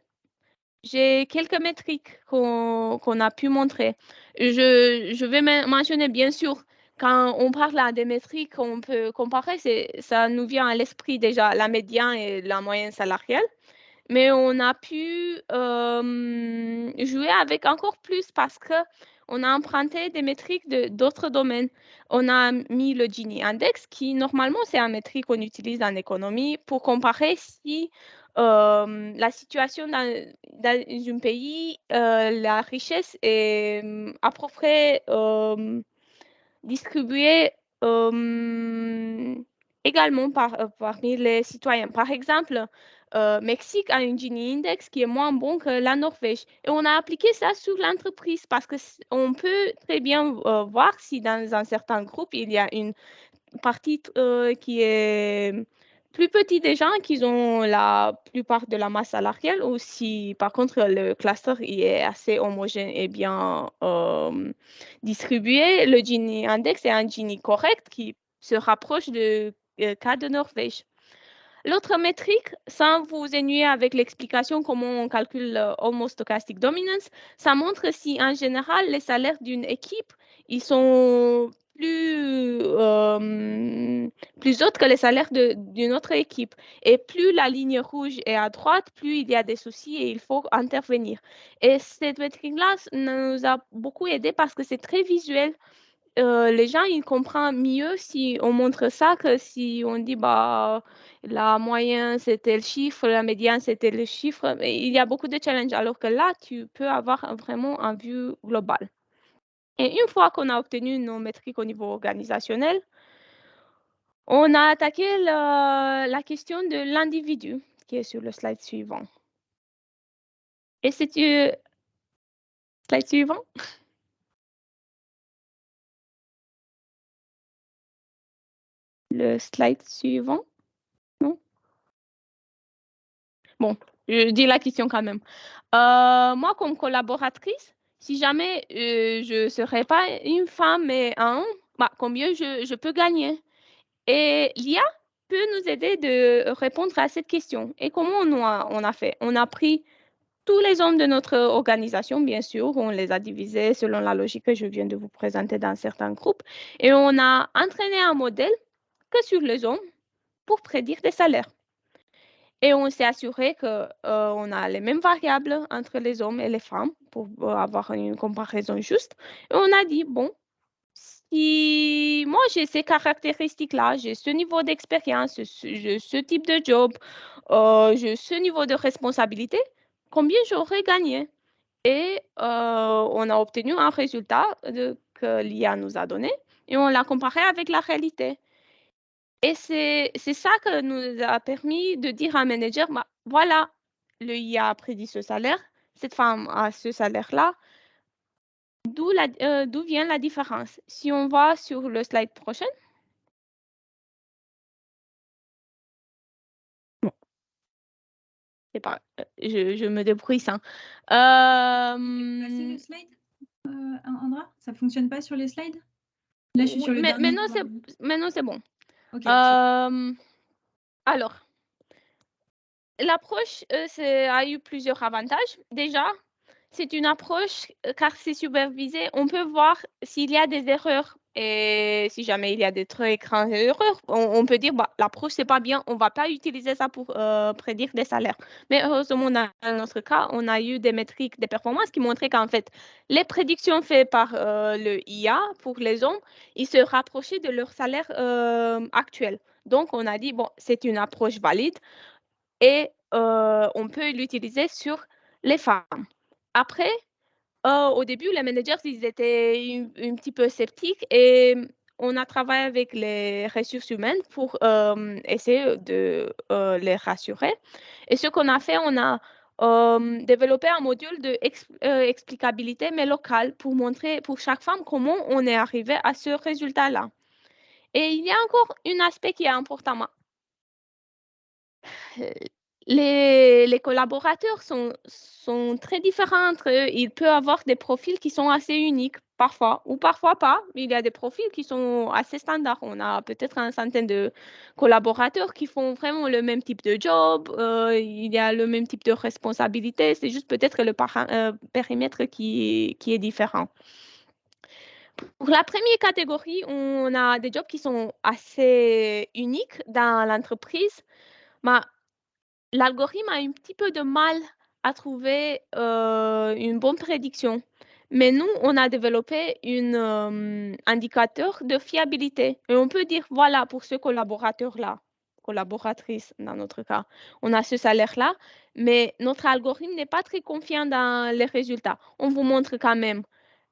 j'ai quelques métriques qu'on a pu montrer. Je vais mentionner, bien sûr, quand on parle des métriques qu'on peut comparer, ça nous vient à l'esprit déjà la médiane et la moyenne salariale. Mais on a pu jouer avec encore plus parce qu'on a emprunté des métriques d'autres domaines. On a mis le Gini Index, qui normalement, c'est une métrique qu'on utilise en économie pour comparer si la situation dans un pays, la richesse est à peu près distribuée également parmi les citoyens. Par exemple, Mexique a un Gini Index qui est moins bon que la Norvège. Et on a appliqué ça sur l'entreprise parce qu'on peut très bien voir si dans un certain groupe, il y a une partie qui est plus petite des gens qui ont la plupart de la masse salariale ou si par contre le cluster il est assez homogène et bien distribué, le Gini Index est un Gini correct qui se rapproche du cas de Norvège. L'autre métrique, sans vous ennuyer avec l'explication comment on calcule Almost Stochastic Dominance, ça montre si en général les salaires d'une équipe, ils sont plus hautes que les salaires d'une autre équipe. Et plus la ligne rouge est à droite, plus il y a des soucis et il faut intervenir. Et cette métrique-là nous a beaucoup aidé parce que c'est très visuel. Les gens, ils comprennent mieux si on montre ça que si on dit la moyenne, c'était le chiffre, la médiane, c'était le chiffre. Mais il y a beaucoup de challenges, alors que là, tu peux avoir vraiment un vue globale. Et une fois qu'on a obtenu nos métriques au niveau organisationnel, on a attaqué la question de l'individu, qui est sur le slide suivant. Et c'est slide suivant. Le slide suivant. Non? Bon, je dis la question quand même. Moi, comme collaboratrice, si jamais je ne serais pas une femme mais un homme, combien je peux gagner? Et l'IA peut nous aider de répondre à cette question. Et comment on a fait? On a pris tous les hommes de notre organisation, bien sûr, on les a divisés selon la logique que je viens de vous présenter dans certains groupes, et on a entraîné un modèle que sur les hommes pour prédire des salaires. Et on s'est assuré qu'on a les mêmes variables entre les hommes et les femmes pour avoir une comparaison juste. Et on a dit, bon, si moi j'ai ces caractéristiques-là, j'ai ce niveau d'expérience, j'ai ce type de job, j'ai ce niveau de responsabilité, combien j'aurais gagné? Et on a obtenu un résultat que l'IA nous a donné et on l'a comparé avec la réalité. Et c'est ça que nous a permis de dire à un manager, bah, voilà, le IA a prédit ce salaire, cette femme a ce salaire-là, d'où vient la différence? Si on va sur le slide prochain. Bon, c'est pas, je me débrouille sans. Passer le slide, Andra? Ça ne fonctionne pas sur les slides? Là, je suis sur le dernier. Maintenant, c'est bon. Ok. Alors, l'approche a eu plusieurs avantages. Déjà, c'est une approche, car c'est supervisé, on peut voir s'il y a des erreurs. Et si jamais il y a des très grandes erreurs, on peut dire bah, l'approche, c'est pas bien, on ne va pas utiliser ça pour prédire des salaires. Mais heureusement, dans notre cas, on a eu des métriques de performance qui montraient qu'en fait, les prédictions faites par le IA pour les hommes, ils se rapprochaient de leur salaire actuel. Donc, on a dit, bon, c'est une approche valide et on peut l'utiliser sur les femmes. Après, au début, les managers, ils étaient un petit peu sceptiques et on a travaillé avec les ressources humaines pour essayer de les rassurer. Et ce qu'on a fait, on a développé un module d'explicabilité, mais local, pour montrer pour chaque femme comment on est arrivé à ce résultat-là. Et il y a encore un aspect qui est important. Les collaborateurs sont très différents entre eux. Ils peuvent avoir des profils qui sont assez uniques parfois, ou parfois pas. Il y a des profils qui sont assez standards. On a peut-être une centaine de collaborateurs qui font vraiment le même type de job. Il y a le même type de responsabilité. C'est juste peut-être le périmètre qui est différent. Pour la première catégorie, on a des jobs qui sont assez uniques dans l'entreprise. Mais l'algorithme a un petit peu de mal à trouver une bonne prédiction. Mais nous, on a développé un indicateur de fiabilité. Et on peut dire, voilà, pour ce collaborateur-là, collaboratrice dans notre cas, on a ce salaire-là, mais notre algorithme n'est pas très confiant dans les résultats. On vous montre quand même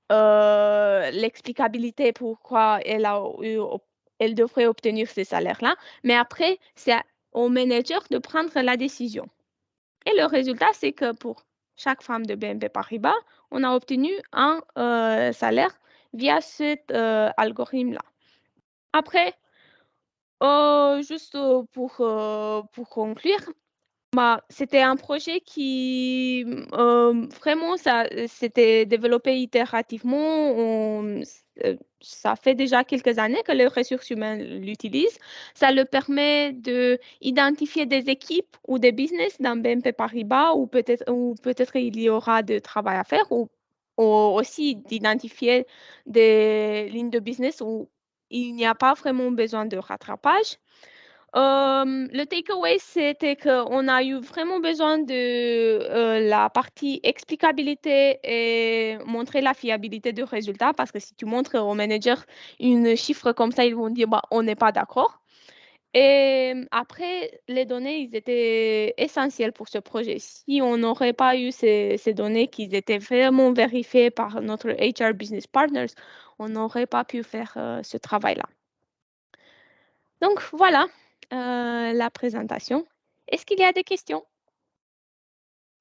l'explicabilité pourquoi elle devrait obtenir ce salaire-là. Mais après, c'est au manager de prendre la décision. Et le résultat, c'est que pour chaque femme de BNP Paribas, on a obtenu un salaire via cet algorithme-là. Après, juste pour conclure, c'était un projet qui vraiment s'était développé itérativement. Ça fait déjà quelques années que les ressources humaines l'utilisent. Ça leur permet d'identifier des équipes ou des business dans BNP Paribas où peut-être il y aura de travail à faire ou aussi d'identifier des lignes de business où il n'y a pas vraiment besoin de rattrapage. Le takeaway, c'était qu'on a eu vraiment besoin de la partie explicabilité et montrer la fiabilité du résultat parce que si tu montres au manager une chiffre comme ça, ils vont dire bah, on n'est pas d'accord. Et après, les données, ils étaient essentielles pour ce projet. Si on n'aurait pas eu ces données qui étaient vraiment vérifiées par notre HR Business Partners, on n'aurait pas pu faire ce travail-là. Donc voilà la présentation. Est-ce qu'il y a des questions?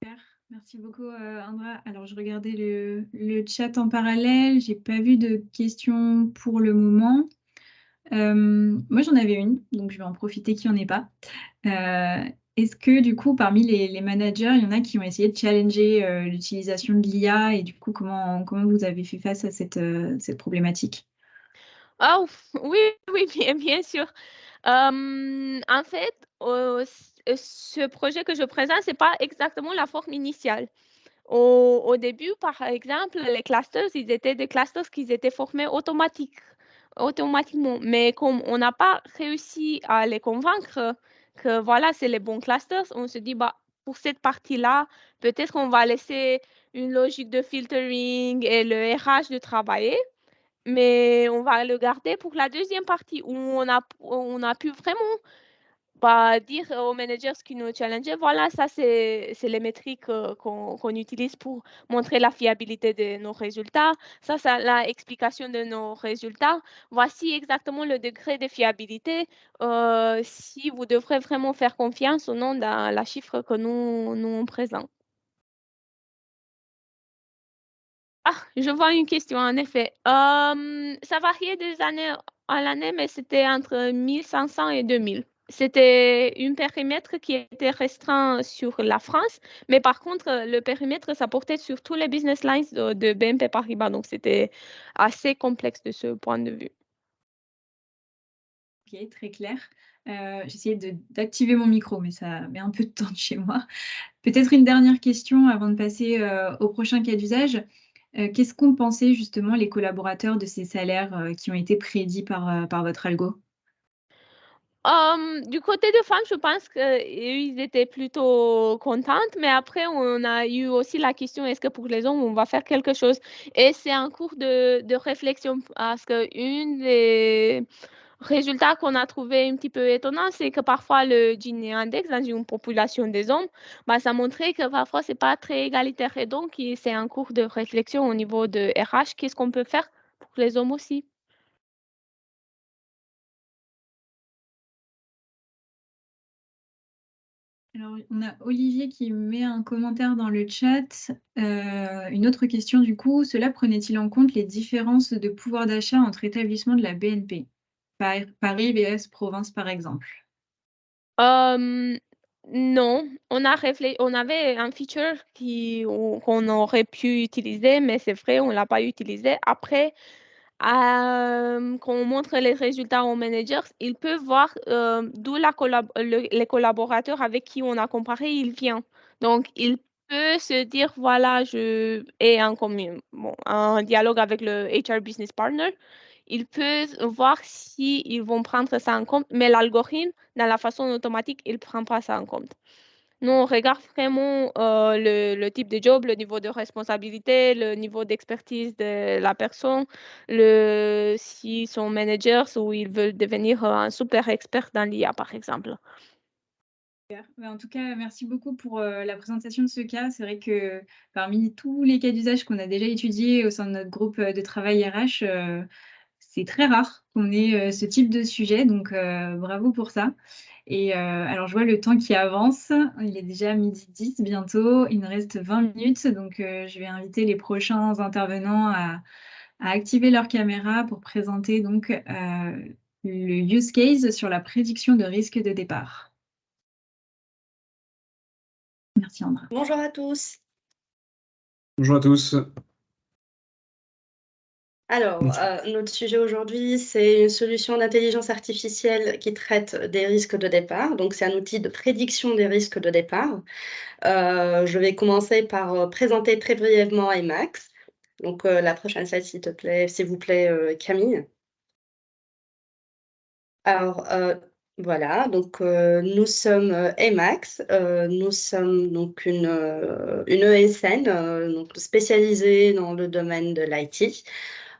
Super. Merci beaucoup, Andra. Alors, je regardais le chat en parallèle. Je n'ai pas vu de questions pour le moment. Moi, j'en avais une, donc je vais en profiter qu'il n'y en ait pas. Est-ce que, du coup, parmi les managers, il y en a qui ont essayé de challenger l'utilisation de l'IA et du coup, comment vous avez fait face à cette problématique? Oh, oui, bien sûr. En fait, ce projet que je présente, ce n'est pas exactement la forme initiale. Au début, par exemple, les clusters, ils étaient des clusters qui étaient formés automatiquement. Mais comme on n'a pas réussi à les convaincre que voilà, c'est les bons clusters, on se dit, bah, pour cette partie-là, peut-être qu'on va laisser une logique de filtering et le RH de travailler. mais on va le garder pour la deuxième partie où on a pu vraiment dire aux managers qui nous challengeaient, voilà, ça c'est les métriques qu'on utilise pour montrer la fiabilité de nos résultats. Ça, c'est l'explication de nos résultats. Voici exactement le degré de fiabilité. Si vous devrez vraiment faire confiance ou non dans la chiffre que nous on présente. Ah, je vois une question, en effet. Ça variait des années à l'année, mais c'était entre 1500 et 2000. C'était un périmètre qui était restreint sur la France, mais par contre, le périmètre, ça portait sur tous les business lines de BNP Paribas, donc c'était assez complexe de ce point de vue. Ok, très clair. J'essayais d'activer mon micro, mais ça met un peu de temps de chez moi. Peut-être une dernière question avant de passer au prochain cas d'usage. Qu'est-ce qu'ont pensé justement les collaborateurs de ces salaires qui ont été prédits par votre algo? Du côté de femmes, je pense qu'ils étaient plutôt contentes, mais après, on a eu aussi la question, est-ce que pour les hommes, on va faire quelque chose? Et c'est un cours de réflexion parce qu'une des résultats qu'on a trouvé un petit peu étonnant, c'est que parfois le Gini Index dans une population des hommes, ça montrait que parfois c'est pas très égalitaire. Et donc, c'est un cours de réflexion au niveau de RH. Qu'est-ce qu'on peut faire pour les hommes aussi? Alors, on a Olivier qui met un commentaire dans le chat. Une autre question du coup, cela prenait-il en compte les différences de pouvoir d'achat entre établissements de la BNP? Paris vs province par exemple. Non, on avait un feature qu'on aurait pu utiliser, mais c'est vrai, on ne l'a pas utilisé. Après, quand on montre les résultats aux managers, ils peuvent voir d'où les collaborateurs avec qui on a comparé, ils viennent. Donc, ils peuvent se dire, voilà, je ai un dialogue avec le HR Business Partner. Ils peuvent voir s'ils vont prendre ça en compte, mais l'algorithme, dans la façon automatique, il ne prend pas ça en compte. Nous, on regarde vraiment le type de job, le niveau de responsabilité, le niveau d'expertise de la personne, s'ils sont managers ou ils veulent devenir un super expert dans l'IA, par exemple. Super. En tout cas, merci beaucoup pour la présentation de ce cas. C'est vrai que parmi tous les cas d'usage qu'on a déjà étudiés au sein de notre groupe de travail RH, c'est très rare qu'on ait ce type de sujet. Donc, bravo pour ça. Et alors, je vois le temps qui avance. Il est déjà 12h10 bientôt. Il nous reste 20 minutes. Donc, je vais inviter les prochains intervenants à activer leur caméra pour présenter donc le use case sur la prédiction de risque de départ. Merci, Andra. Bonjour à tous. Bonjour à tous. Alors, notre sujet aujourd'hui, c'est une solution d'intelligence artificielle qui traite des risques de départ. Donc, c'est un outil de prédiction des risques de départ. Je vais commencer par présenter très brièvement Emacs. Donc, la prochaine slide, s'il vous plaît, Camille. Alors, voilà, donc nous sommes Emacs. Nous sommes donc une ESN donc spécialisée dans le domaine de l'IT.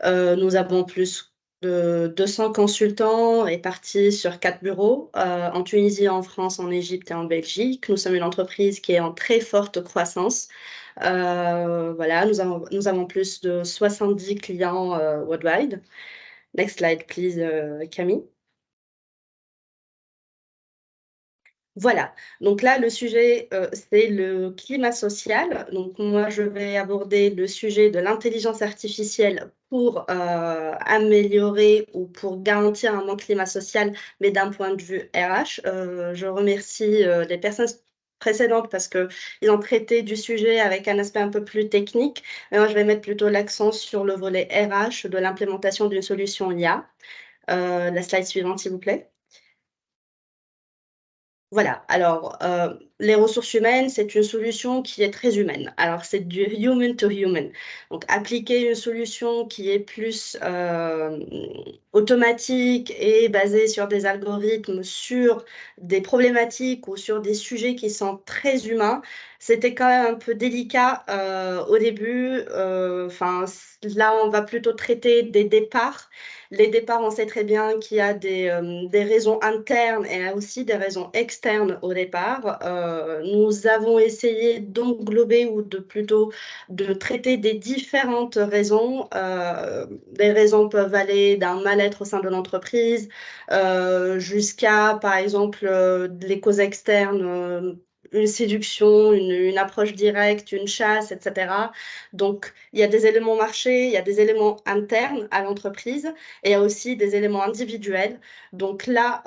Nous avons plus de 200 consultants répartis sur 4 bureaux en Tunisie, en France, en Égypte et en Belgique. Nous sommes une entreprise qui est en très forte croissance. Voilà, nous avons plus de 70 clients worldwide. Next slide, please, Camille. Voilà, donc là, le sujet, c'est le climat social. Donc moi, je vais aborder le sujet de l'intelligence artificielle pour améliorer ou pour garantir un bon climat social, mais d'un point de vue RH. Je remercie les personnes précédentes parce qu'ils ont traité du sujet avec un aspect un peu plus technique. Mais moi, je vais mettre plutôt l'accent sur le volet RH de l'implémentation d'une solution IA. La slide suivante, s'il vous plaît. Voilà, alors les ressources humaines, c'est une solution qui est très humaine. Alors, c'est du human to human. Donc, appliquer une solution qui est plus automatique et basée sur des algorithmes, sur des problématiques ou sur des sujets qui sont très humains, c'était quand même un peu délicat au début. Enfin, là, on va plutôt traiter des départs. Les départs, on sait très bien qu'il y a des raisons internes et aussi des raisons externes au départ. Nous avons essayé d'englober ou plutôt de traiter des différentes raisons. Les raisons peuvent aller d'un mal-être au sein de l'entreprise jusqu'à, par exemple, les causes externes. Une séduction, une approche directe, une chasse, etc. Donc, il y a des éléments marchés, il y a des éléments internes à l'entreprise et il y a aussi des éléments individuels. Donc là,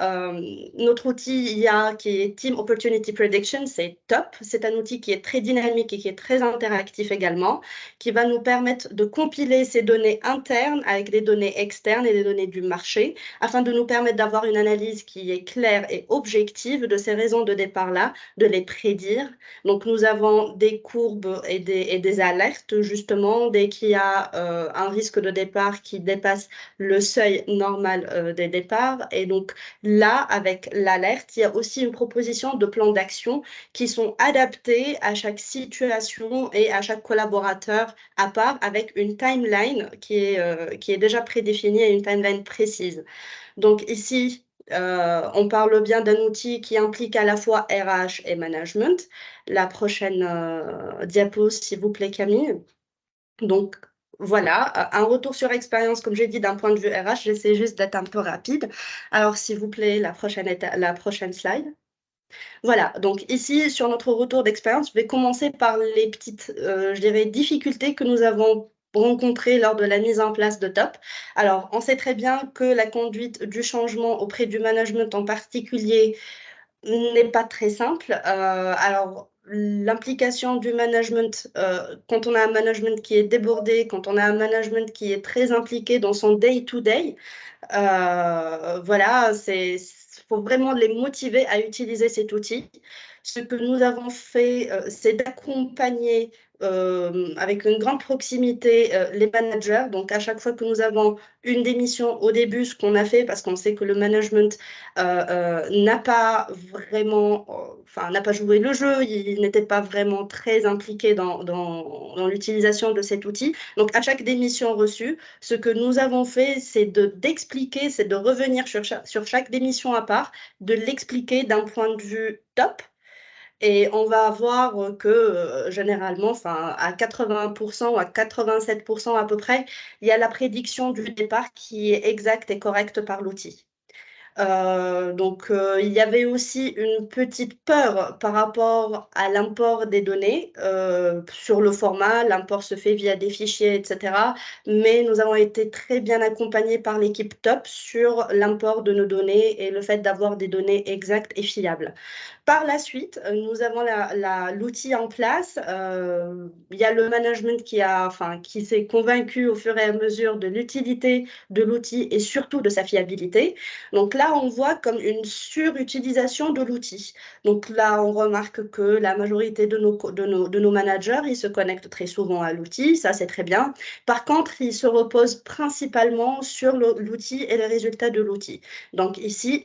notre outil IA qui est Team Opportunity Prediction, c'est top. C'est un outil qui est très dynamique et qui est très interactif également, qui va nous permettre de compiler ces données internes avec des données externes et des données du marché, afin de nous permettre d'avoir une analyse qui est claire et objective de ces raisons de départ-là, de les prédire. Donc, nous avons des courbes et des alertes, justement, dès qu'il y a un risque de départ qui dépasse le seuil normal des départs. Et donc, là, avec l'alerte, il y a aussi une proposition de plans d'action qui sont adaptés à chaque situation et à chaque collaborateur à part, avec une timeline qui est déjà prédéfinie et une timeline précise. Donc, ici, on parle bien d'un outil qui implique à la fois RH et management. La prochaine diapo, s'il vous plaît, Camille. Donc, voilà, un retour sur expérience, comme j'ai dit, d'un point de vue RH. J'essaie juste d'être un peu rapide. Alors, s'il vous plaît, la prochaine slide. Voilà, donc ici, sur notre retour d'expérience, je vais commencer par les petites, je dirais, difficultés que nous avons rencontrées lors de la mise en place de TOP. Alors, on sait très bien que la conduite du changement auprès du management en particulier n'est pas très simple. Alors, l'implication du management, quand on a un management qui est débordé, quand on a un management qui est très impliqué dans son day-to-day, voilà, faut vraiment les motiver à utiliser cet outil. Ce que nous avons fait, c'est d'accompagner avec une grande proximité les managers. Donc, à chaque fois que nous avons une démission au début, ce qu'on a fait, parce qu'on sait que le management n'a pas vraiment, enfin, n'a pas joué le jeu, il n'était pas vraiment très impliqué dans l'utilisation de cet outil. Donc, à chaque démission reçue, ce que nous avons fait, c'est d'expliquer, c'est de revenir sur chaque démission à part, de l'expliquer d'un point de vue top. Et on va voir que généralement, à 80% ou à 87% à peu près, il y a la prédiction du départ qui est exacte et correcte par l'outil. Donc, il y avait aussi une petite peur par rapport à l'import des données sur le format. L'import se fait via des fichiers, etc. Mais nous avons été très bien accompagnés par l'équipe TOP sur l'import de nos données et le fait d'avoir des données exactes et fiables. Par la suite, nous avons l'outil en place. Il y a le management qui s'est convaincu au fur et à mesure de l'utilité de l'outil et surtout de sa fiabilité. Donc là, on voit comme une surutilisation de l'outil. Donc là, on remarque que la majorité de nos managers, ils se connectent très souvent à l'outil, ça c'est très bien. Par contre, ils se reposent principalement sur l'outil et les résultats de l'outil. Donc ici,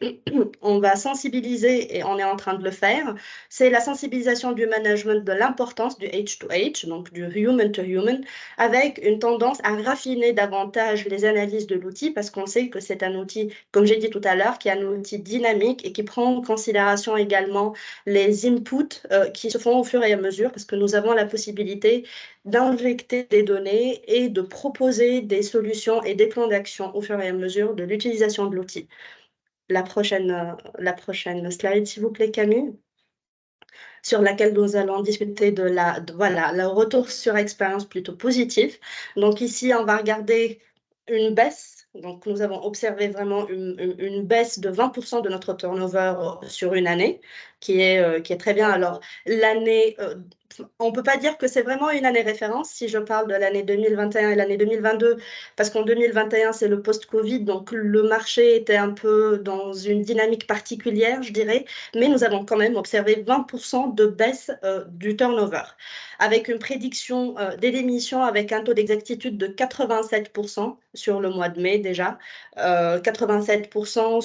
on va sensibiliser, et on est en train de le faire, c'est la sensibilisation du management de l'importance du H2H, donc du human to human, avec une tendance à raffiner davantage les analyses de l'outil, parce qu'on sait que c'est un outil, comme j'ai dit tout à l'heure, qui est un outil dynamique et qui prend en considération également les inputs qui se font au fur et à mesure, parce que nous avons la possibilité d'injecter des données et de proposer des solutions et des plans d'action au fur et à mesure de l'utilisation de l'outil. La prochaine slide, s'il vous plaît, Camille, sur laquelle nous allons discuter voilà, le retour sur expérience plutôt positif. Donc ici, on va regarder une baisse. Donc, nous avons observé vraiment une baisse de 20% de notre turnover sur une année, qui est très bien. Alors, l'année on ne peut pas dire que c'est vraiment une année référence si je parle de l'année 2021 et l'année 2022, parce qu'en 2021, c'est le post-Covid, donc le marché était un peu dans une dynamique particulière, je dirais, mais nous avons quand même observé 20% de baisse du turnover, avec une prédiction des démissions avec un taux d'exactitude de 87% sur le mois de mai déjà, 87%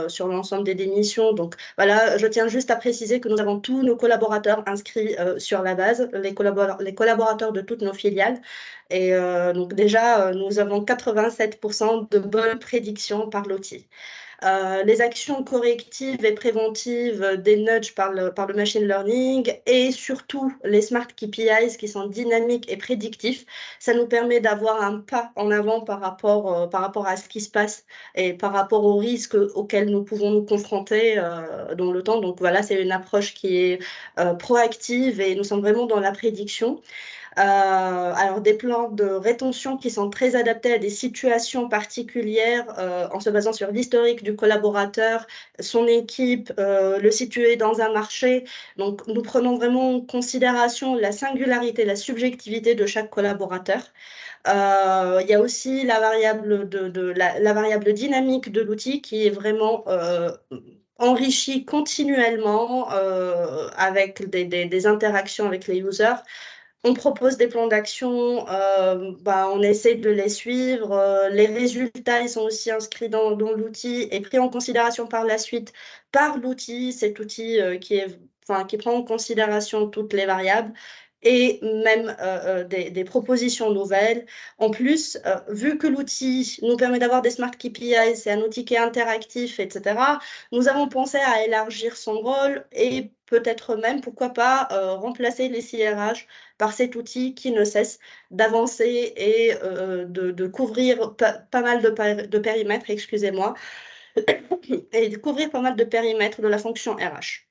sur l'ensemble des démissions. Donc voilà, je tiens juste à préciser que nous avons tous nos collaborateurs inscrits sur la base, les collaborateurs de toutes nos filiales. Et donc déjà, nous avons 87% de bonnes prédictions par l'outil. Les actions correctives et préventives des nudges par le machine learning et surtout les smart KPIs qui sont dynamiques et prédictifs, ça nous permet d'avoir un pas en avant par rapport à ce qui se passe et par rapport aux risques auxquels nous pouvons nous confronter dans le temps. Donc voilà, c'est une approche qui est proactive et nous sommes vraiment dans la prédiction. Alors, des plans de rétention qui sont très adaptés à des situations particulières en se basant sur l'historique du collaborateur, son équipe, le situer dans un marché. Donc, nous prenons vraiment en considération la singularité, la subjectivité de chaque collaborateur. Il y a aussi la variable, la variable dynamique de l'outil qui est vraiment enrichie continuellement avec des interactions avec les users. On propose des plans d'action, on essaie de les suivre. Les résultats, ils sont aussi inscrits dans l'outil et pris en considération par la suite par l'outil, cet outil qui prend en considération toutes les variables et même des propositions nouvelles. En plus, vu que l'outil nous permet d'avoir des smart KPIs, c'est un outil qui est interactif, etc., nous avons pensé à élargir son rôle et peut-être même, pourquoi pas, remplacer les CRH par cet outil qui ne cesse d'avancer et de couvrir pas mal de périmètres, excusez-moi, et de couvrir pas mal de périmètres de la fonction RH.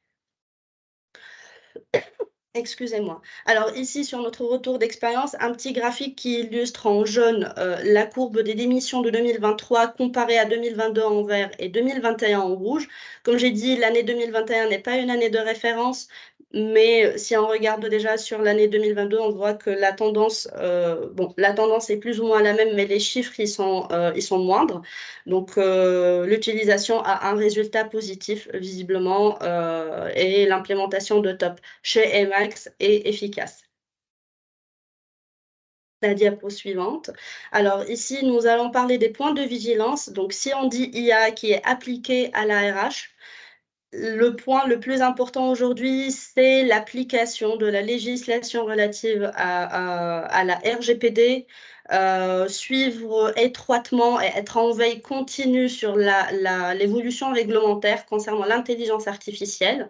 Excusez-moi. Alors ici, sur notre retour d'expérience, un petit graphique qui illustre en jaune la courbe des démissions de 2023 comparée à 2022 en vert et 2021 en rouge. Comme j'ai dit, l'année 2021 n'est pas une année de référence, mais si on regarde déjà sur l'année 2022, on voit que la tendance est plus ou moins la même, mais les chiffres, ils sont moindres. Donc, l'utilisation a un résultat positif, visiblement, et l'implémentation de TOP chez Emacs est efficace. La diapo suivante. Alors ici, nous allons parler des points de vigilance. Donc, si on dit IA qui est appliqué à la RH, le point le plus important aujourd'hui, c'est l'application de la législation relative à la RGPD, suivre étroitement et être en veille continue sur l'évolution réglementaire concernant l'intelligence artificielle.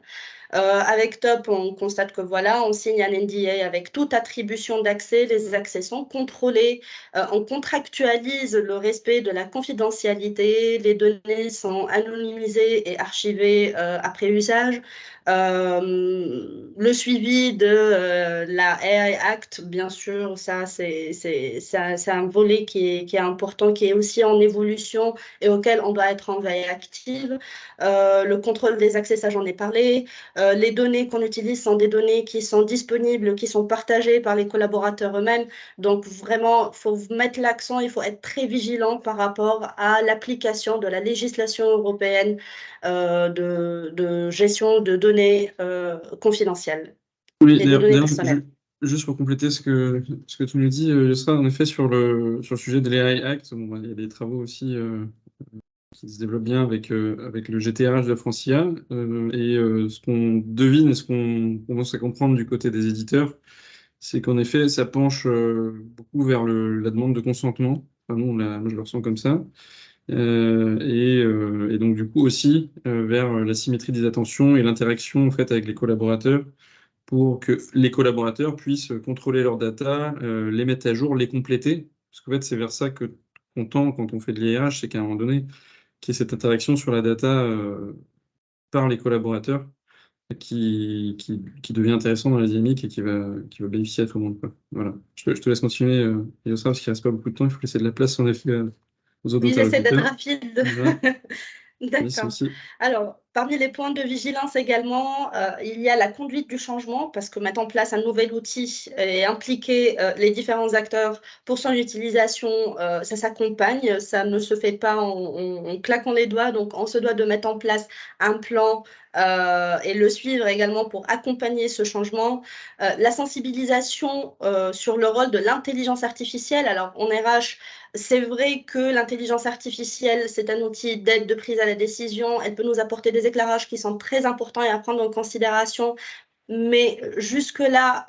Avec TOP, on constate que voilà, on signe un NDA avec toute attribution d'accès, les accès sont contrôlés, on contractualise le respect de la confidentialité, les données sont anonymisées et archivées après usage. Le suivi de la AI Act, bien sûr, ça c'est un volet qui est important, qui est aussi en évolution et auquel on doit être en veille active. Le contrôle des accès, ça j'en ai parlé. Les données qu'on utilise sont des données qui sont disponibles, qui sont partagées par les collaborateurs eux-mêmes. Donc, vraiment, il faut mettre l'accent, il faut être très vigilant par rapport à l'application de la législation européenne de gestion de données confidentielles Oui, et de données d'ailleurs, personnelles. juste pour compléter ce que tu nous dis, Yusra, en effet, sur le sujet de l'AI Act, il y a des travaux aussi qui se développe bien avec le GTRH de Francia. Ce qu'on devine et ce qu'on commence à comprendre du côté des éditeurs, c'est qu'en effet, ça penche beaucoup vers la demande de consentement. Enfin, moi, je le ressens comme ça. Et donc, du coup, aussi vers la symétrie des attentions et l'interaction en fait, avec les collaborateurs pour que les collaborateurs puissent contrôler leurs data, les mettre à jour, les compléter. Parce qu'en fait, c'est vers ça qu'on tend quand on fait de l'IRH, c'est qu'à un moment donné, qui est cette interaction sur la data par les collaborateurs qui devient intéressant dans la dynamique et qui va bénéficier à tout le monde, quoi. Voilà. Je te laisse continuer, Yossra, parce qu'il ne reste pas beaucoup de temps. Il faut laisser de la place, en effet, aux autres Oui, j'essaie d'être interlocuteurs. rapide. Voilà. D'accord. Alors, parmi les points de vigilance également, il y a la conduite du changement, parce que mettre en place un nouvel outil et impliquer les différents acteurs pour son utilisation, ça s'accompagne, ça ne se fait pas en claquant les doigts, donc on se doit de mettre en place un plan et le suivre également pour accompagner ce changement. La sensibilisation sur le rôle de l'intelligence artificielle. Alors, en RH, c'est vrai que l'intelligence artificielle, c'est un outil d'aide de prise à la décision. Elle peut nous apporter des éclairages qui sont très importants et à prendre en considération. Mais jusque-là,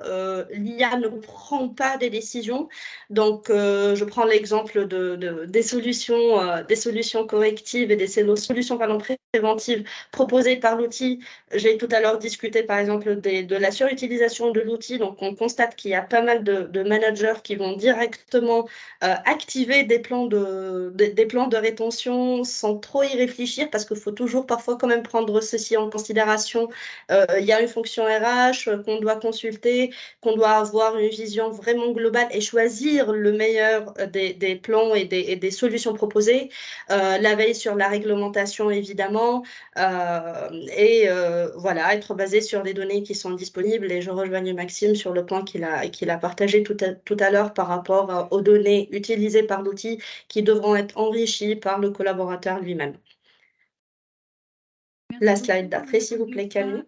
l'IA ne prend pas des décisions. Donc, je prends l'exemple des solutions correctives et des solutions préventives proposées par l'outil. J'ai tout à l'heure discuté, par exemple, de la surutilisation de l'outil. Donc, on constate qu'il y a pas mal de managers qui vont directement activer des plans de rétention sans trop y réfléchir, parce qu'il faut toujours parfois quand même prendre ceci en considération. Il y a une fonction RH qu'on doit consulter, qu'on doit avoir une vision vraiment globale et choisir le meilleur des plans et des solutions proposées. La veille sur la réglementation, évidemment, voilà, être basé sur les données qui sont disponibles. Et je rejoigne Maxime sur le point qu'il a partagé tout à l'heure par rapport aux données utilisées par l'outil qui devront être enrichies par le collaborateur lui-même. La slide d'après, s'il vous plaît, Camille.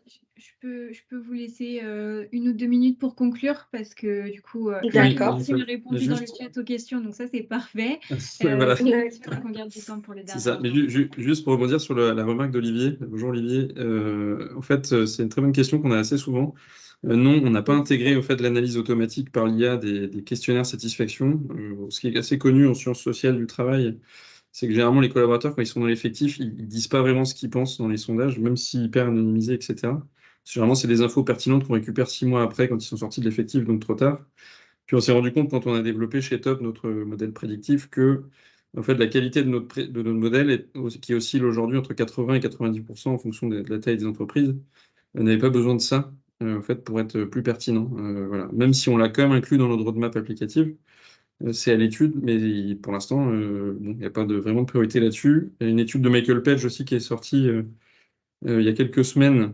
Je peux vous laisser 1 ou 2 minutes pour conclure, parce que du coup, D'accord. Maxime a répondu dans le chat aux questions, donc ça, c'est parfait. Ouais, voilà. J'espère qu'on garde du temps pour les C'est dernières. ça. Mais juste pour rebondir sur la remarque d'Olivier. Bonjour Olivier. En fait, c'est une très bonne question qu'on a assez souvent. Non, on n'a pas intégré au fait l'analyse automatique par l'IA des questionnaires satisfaction. Ce qui est assez connu en sciences sociales du travail, c'est que généralement les collaborateurs, quand ils sont dans l'effectif, ils disent pas vraiment ce qu'ils pensent dans les sondages, même s'ils hyper anonymisés, etc. Généralement, c'est des infos pertinentes qu'on récupère 6 mois après, quand ils sont sortis de l'effectif, donc trop tard. Puis on s'est rendu compte, quand on a développé chez Top notre modèle prédictif, que en fait, la qualité de notre modèle, qui oscille aujourd'hui entre 80 et 90% en fonction de la taille des entreprises, n'avait pas besoin de ça en fait, pour être plus pertinent. Voilà. Même si on l'a quand même inclus dans notre roadmap applicative, c'est à l'étude, mais pour l'instant, bon, il n'y a pas vraiment de priorité là-dessus. Il y a une étude de Michael Page aussi qui est sortie il y a quelques semaines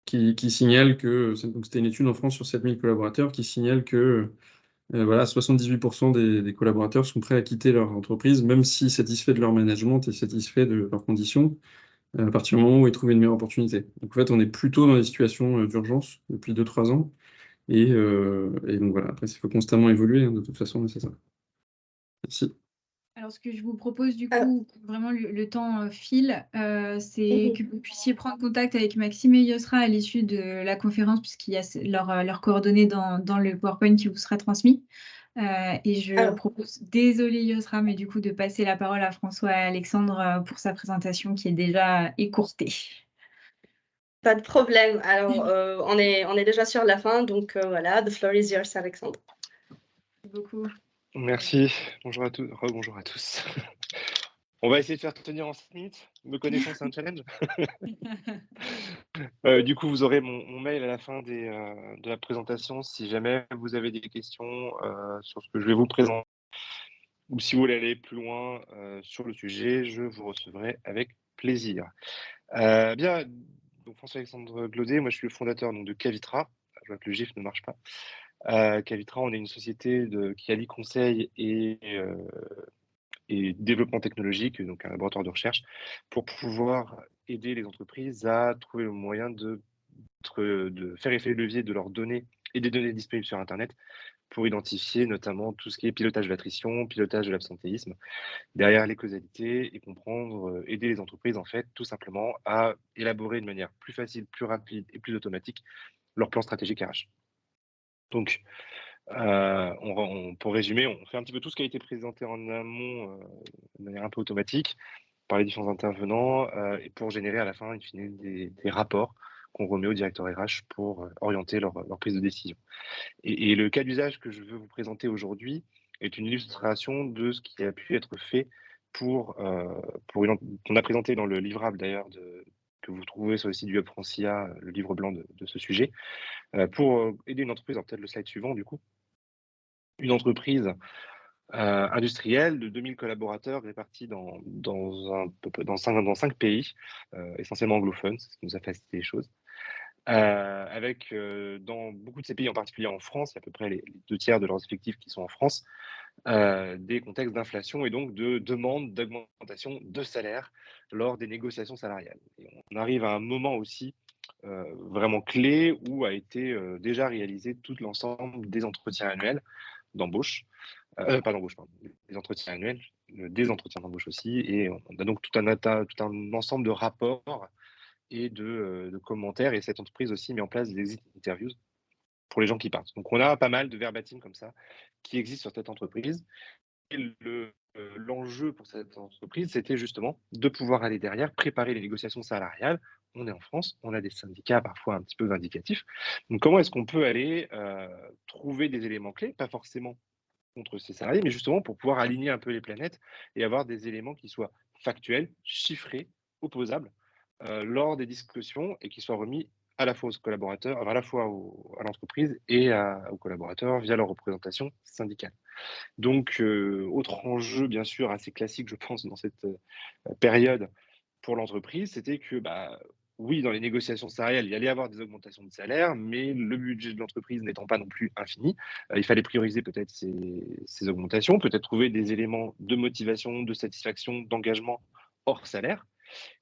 qui signale que, donc c'était une étude en France sur 7000 collaborateurs, qui signale que voilà, 78% des collaborateurs sont prêts à quitter leur entreprise, même si satisfaits de leur management et satisfaits de leurs conditions, à partir du moment où ils trouvent une meilleure opportunité. Donc en fait, on est plutôt dans des situations d'urgence depuis 2-3 ans. Et donc voilà, après, il faut constamment évoluer, hein, de toute façon, mais c'est ça. Merci. Alors, ce que je vous propose, du coup, vraiment le temps file, c'est que vous puissiez prendre contact avec Maxime et Yosra à l'issue de la conférence, puisqu'il y a leurs coordonnées dans le PowerPoint qui vous sera transmis. Et je propose, désolée Yosra, mais du coup, de passer la parole à François et Alexandre pour sa présentation qui est déjà écourtée. Pas de problème. Alors, on est déjà sur la fin, donc voilà, the floor is yours, Alexandre. Merci beaucoup. Merci. Bonjour à tous. Rebonjour à tous. On va essayer de faire tenir en 5 minutes. Me connaissant, c'est un challenge. Du coup, vous aurez mon mail à la fin de la présentation si jamais vous avez des questions sur ce que je vais vous présenter, ou si vous voulez aller plus loin sur le sujet, je vous recevrai avec plaisir. Bien, donc François-Alexandre Glaudet, moi je suis le fondateur donc, de Cavitra. Je vois que le GIF ne marche pas. Cavitra, on est une société qui allie conseil et développement technologique, donc un laboratoire de recherche, pour pouvoir aider les entreprises à trouver le moyen de faire effet levier de leurs données et des données disponibles sur Internet pour identifier notamment tout ce qui est pilotage de l'attrition, pilotage de l'absentéisme, derrière les causalités et comprendre, aider les entreprises en fait tout simplement à élaborer de manière plus facile, plus rapide et plus automatique leur plan stratégique RH. Donc, pour résumer, on fait un petit peu tout ce qui a été présenté en amont de manière un peu automatique par les différents intervenants et pour générer à la fin, in fine, des rapports qu'on remet au directeur RH pour orienter leur prise de décision. Et le cas d'usage que je veux vous présenter aujourd'hui est une illustration de ce qui a pu être fait qu'on a présenté dans le livrable d'ailleurs que vous trouvez sur le site du Hub Francia, le livre blanc de ce sujet, pour aider une entreprise. Alors peut-être le slide suivant du coup. Une entreprise industriel de 2000 collaborateurs répartis dans 5 pays, essentiellement anglophones, ce qui nous a facilité les choses. Avec dans beaucoup de ces pays, en particulier en France, il y a à peu près les 2/3 de leurs effectifs qui sont en France, des contextes d'inflation et donc de demande d'augmentation de salaire lors des négociations salariales. Et on arrive à un moment aussi vraiment clé où a été déjà réalisé tout l'ensemble des entretiens annuels d'embauche, pas d'embauche, pardon, des entretiens annuels, des entretiens d'embauche aussi, et on a donc tout un ensemble de rapports et de commentaires, et cette entreprise aussi met en place des exit interviews pour les gens qui partent. Donc on a pas mal de verbatim comme ça qui existent sur cette entreprise. Et l'enjeu pour cette entreprise, c'était justement de pouvoir aller derrière, préparer les négociations salariales. On est en France, on a des syndicats parfois un petit peu vindicatifs. Donc comment est-ce qu'on peut aller trouver des éléments clés, pas forcément contre ces salariés, mais justement pour pouvoir aligner un peu les planètes et avoir des éléments qui soient factuels, chiffrés, opposables lors des discussions et qui soient remis à la fois aux collaborateurs, à la fois à l'entreprise et aux collaborateurs via leur représentation syndicale. Donc, autre enjeu, bien sûr, assez classique, je pense, dans cette période pour l'entreprise, c'était que, oui, dans les négociations salariales, il y allait y avoir des augmentations de salaire, mais le budget de l'entreprise n'étant pas non plus infini, il fallait prioriser peut-être ces augmentations, peut-être trouver des éléments de motivation, de satisfaction, d'engagement hors salaire.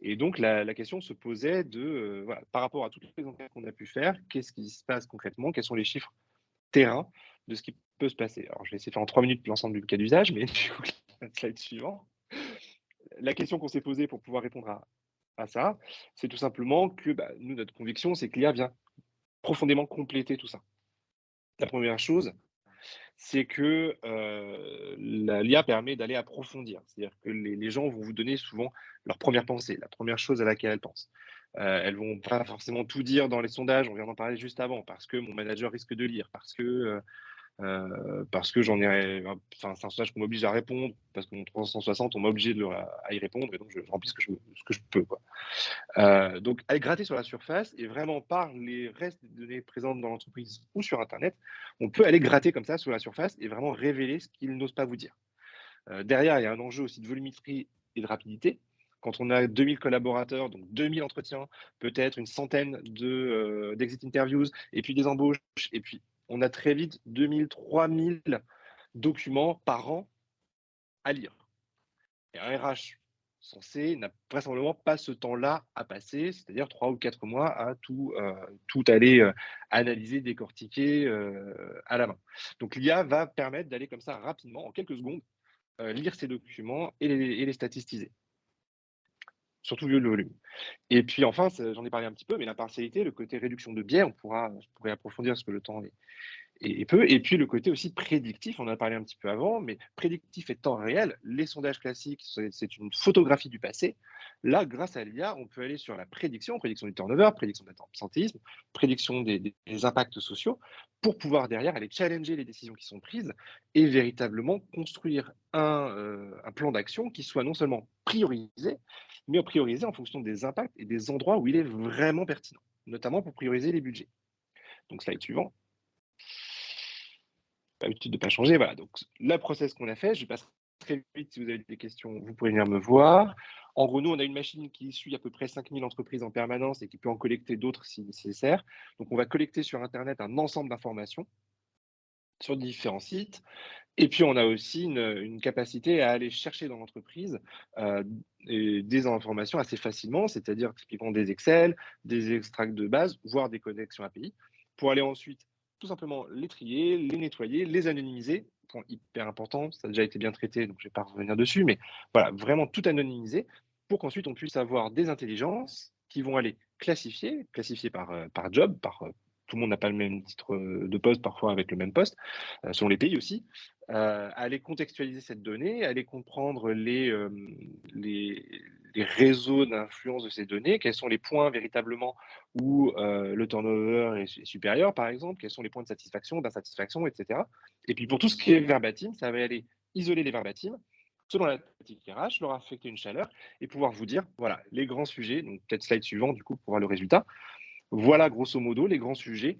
Et donc, la question se posait de, voilà, par rapport à toutes les enquêtes qu'on a pu faire, qu'est-ce qui se passe concrètement, quels sont les chiffres terrain de ce qui peut se passer. Alors, je vais essayer de faire en 3 minutes l'ensemble du cas d'usage, mais du coup, le slide suivant. La question qu'on s'est posée pour pouvoir répondre à ça, c'est tout simplement que nous, notre conviction, c'est que l'IA vient profondément compléter tout ça. La première chose, c'est que l'IA permet d'aller approfondir. C'est-à-dire que les gens vont vous donner souvent leur première pensée, la première chose à laquelle elles pensent. Elles vont pas forcément tout dire dans les sondages, on vient d'en parler juste avant, parce que mon manager risque de lire, parce que j'en ai, enfin, c'est un sondage qu'on m'oblige à répondre, parce que mon 360, on m'a obligé à y répondre, et donc je remplis ce que je peux, quoi. Donc, aller gratter sur la surface, et vraiment par les restes des données présentes dans l'entreprise ou sur Internet, on peut aller gratter comme ça sur la surface et vraiment révéler ce qu'ils n'osent pas vous dire. Derrière, il y a un enjeu aussi de volumétrie et de rapidité. Quand on a 2000 collaborateurs, donc 2000 entretiens, peut-être une centaine d'exit interviews, et puis des embauches, et puis on a très vite 2000, 3000 documents par an à lire. Et un RH censé n'a vraisemblablement pas ce temps-là à passer, c'est-à-dire 3 ou 4 mois à tout aller analyser, décortiquer à la main. Donc l'IA va permettre d'aller comme ça rapidement, en quelques secondes, lire ces documents et les statistiser, surtout vu le volume. Et puis enfin, j'en ai parlé un petit peu, mais la partialité, le côté réduction de biais, je pourrais approfondir parce que le temps est peu. Et puis le côté aussi prédictif, on en a parlé un petit peu avant, mais prédictif et temps réel. Les sondages classiques, c'est une photographie du passé. Là, grâce à l'IA, on peut aller sur la prédiction du turnover, prédiction de l'absentéisme, prédiction des impacts sociaux, pour pouvoir derrière aller challenger les décisions qui sont prises et véritablement construire un plan d'action qui soit non seulement priorisé, mais priorisé en fonction des impacts et des endroits où il est vraiment pertinent, notamment pour prioriser les budgets. Donc, slide suivant. L'habitude de ne pas changer. Voilà, donc la process qu'on a fait, je passe très vite. Si vous avez des questions, vous pourrez venir me voir. En gros, nous, on a une machine qui suit à peu près 5000 entreprises en permanence et qui peut en collecter d'autres si nécessaire. Donc, on va collecter sur Internet un ensemble d'informations sur différents sites. Et puis, on a aussi une capacité à aller chercher dans l'entreprise des informations assez facilement, c'est-à-dire typiquement des Excel, des extracts de base, voire des connexions API, pour aller ensuite tout simplement les trier, les nettoyer, les anonymiser. Point hyper important, ça a déjà été bien traité, donc je ne vais pas revenir dessus, mais voilà, vraiment tout anonymiser pour qu'ensuite on puisse avoir des intelligences qui vont aller classifier par job, tout le monde n'a pas le même titre de poste, parfois avec le même poste, selon les pays aussi, aller contextualiser cette donnée, aller comprendre les réseaux d'influence de ces données, quels sont les points véritablement où le turnover est supérieur, par exemple, quels sont les points de satisfaction, d'insatisfaction, etc. Et puis pour tout ce qui est verbatim, ça va aller isoler les verbatims, selon la thématique RH, leur affecter une chaleur et pouvoir vous dire, voilà, les grands sujets, donc peut-être slide suivant du coup pour voir le résultat. Voilà grosso modo les grands sujets,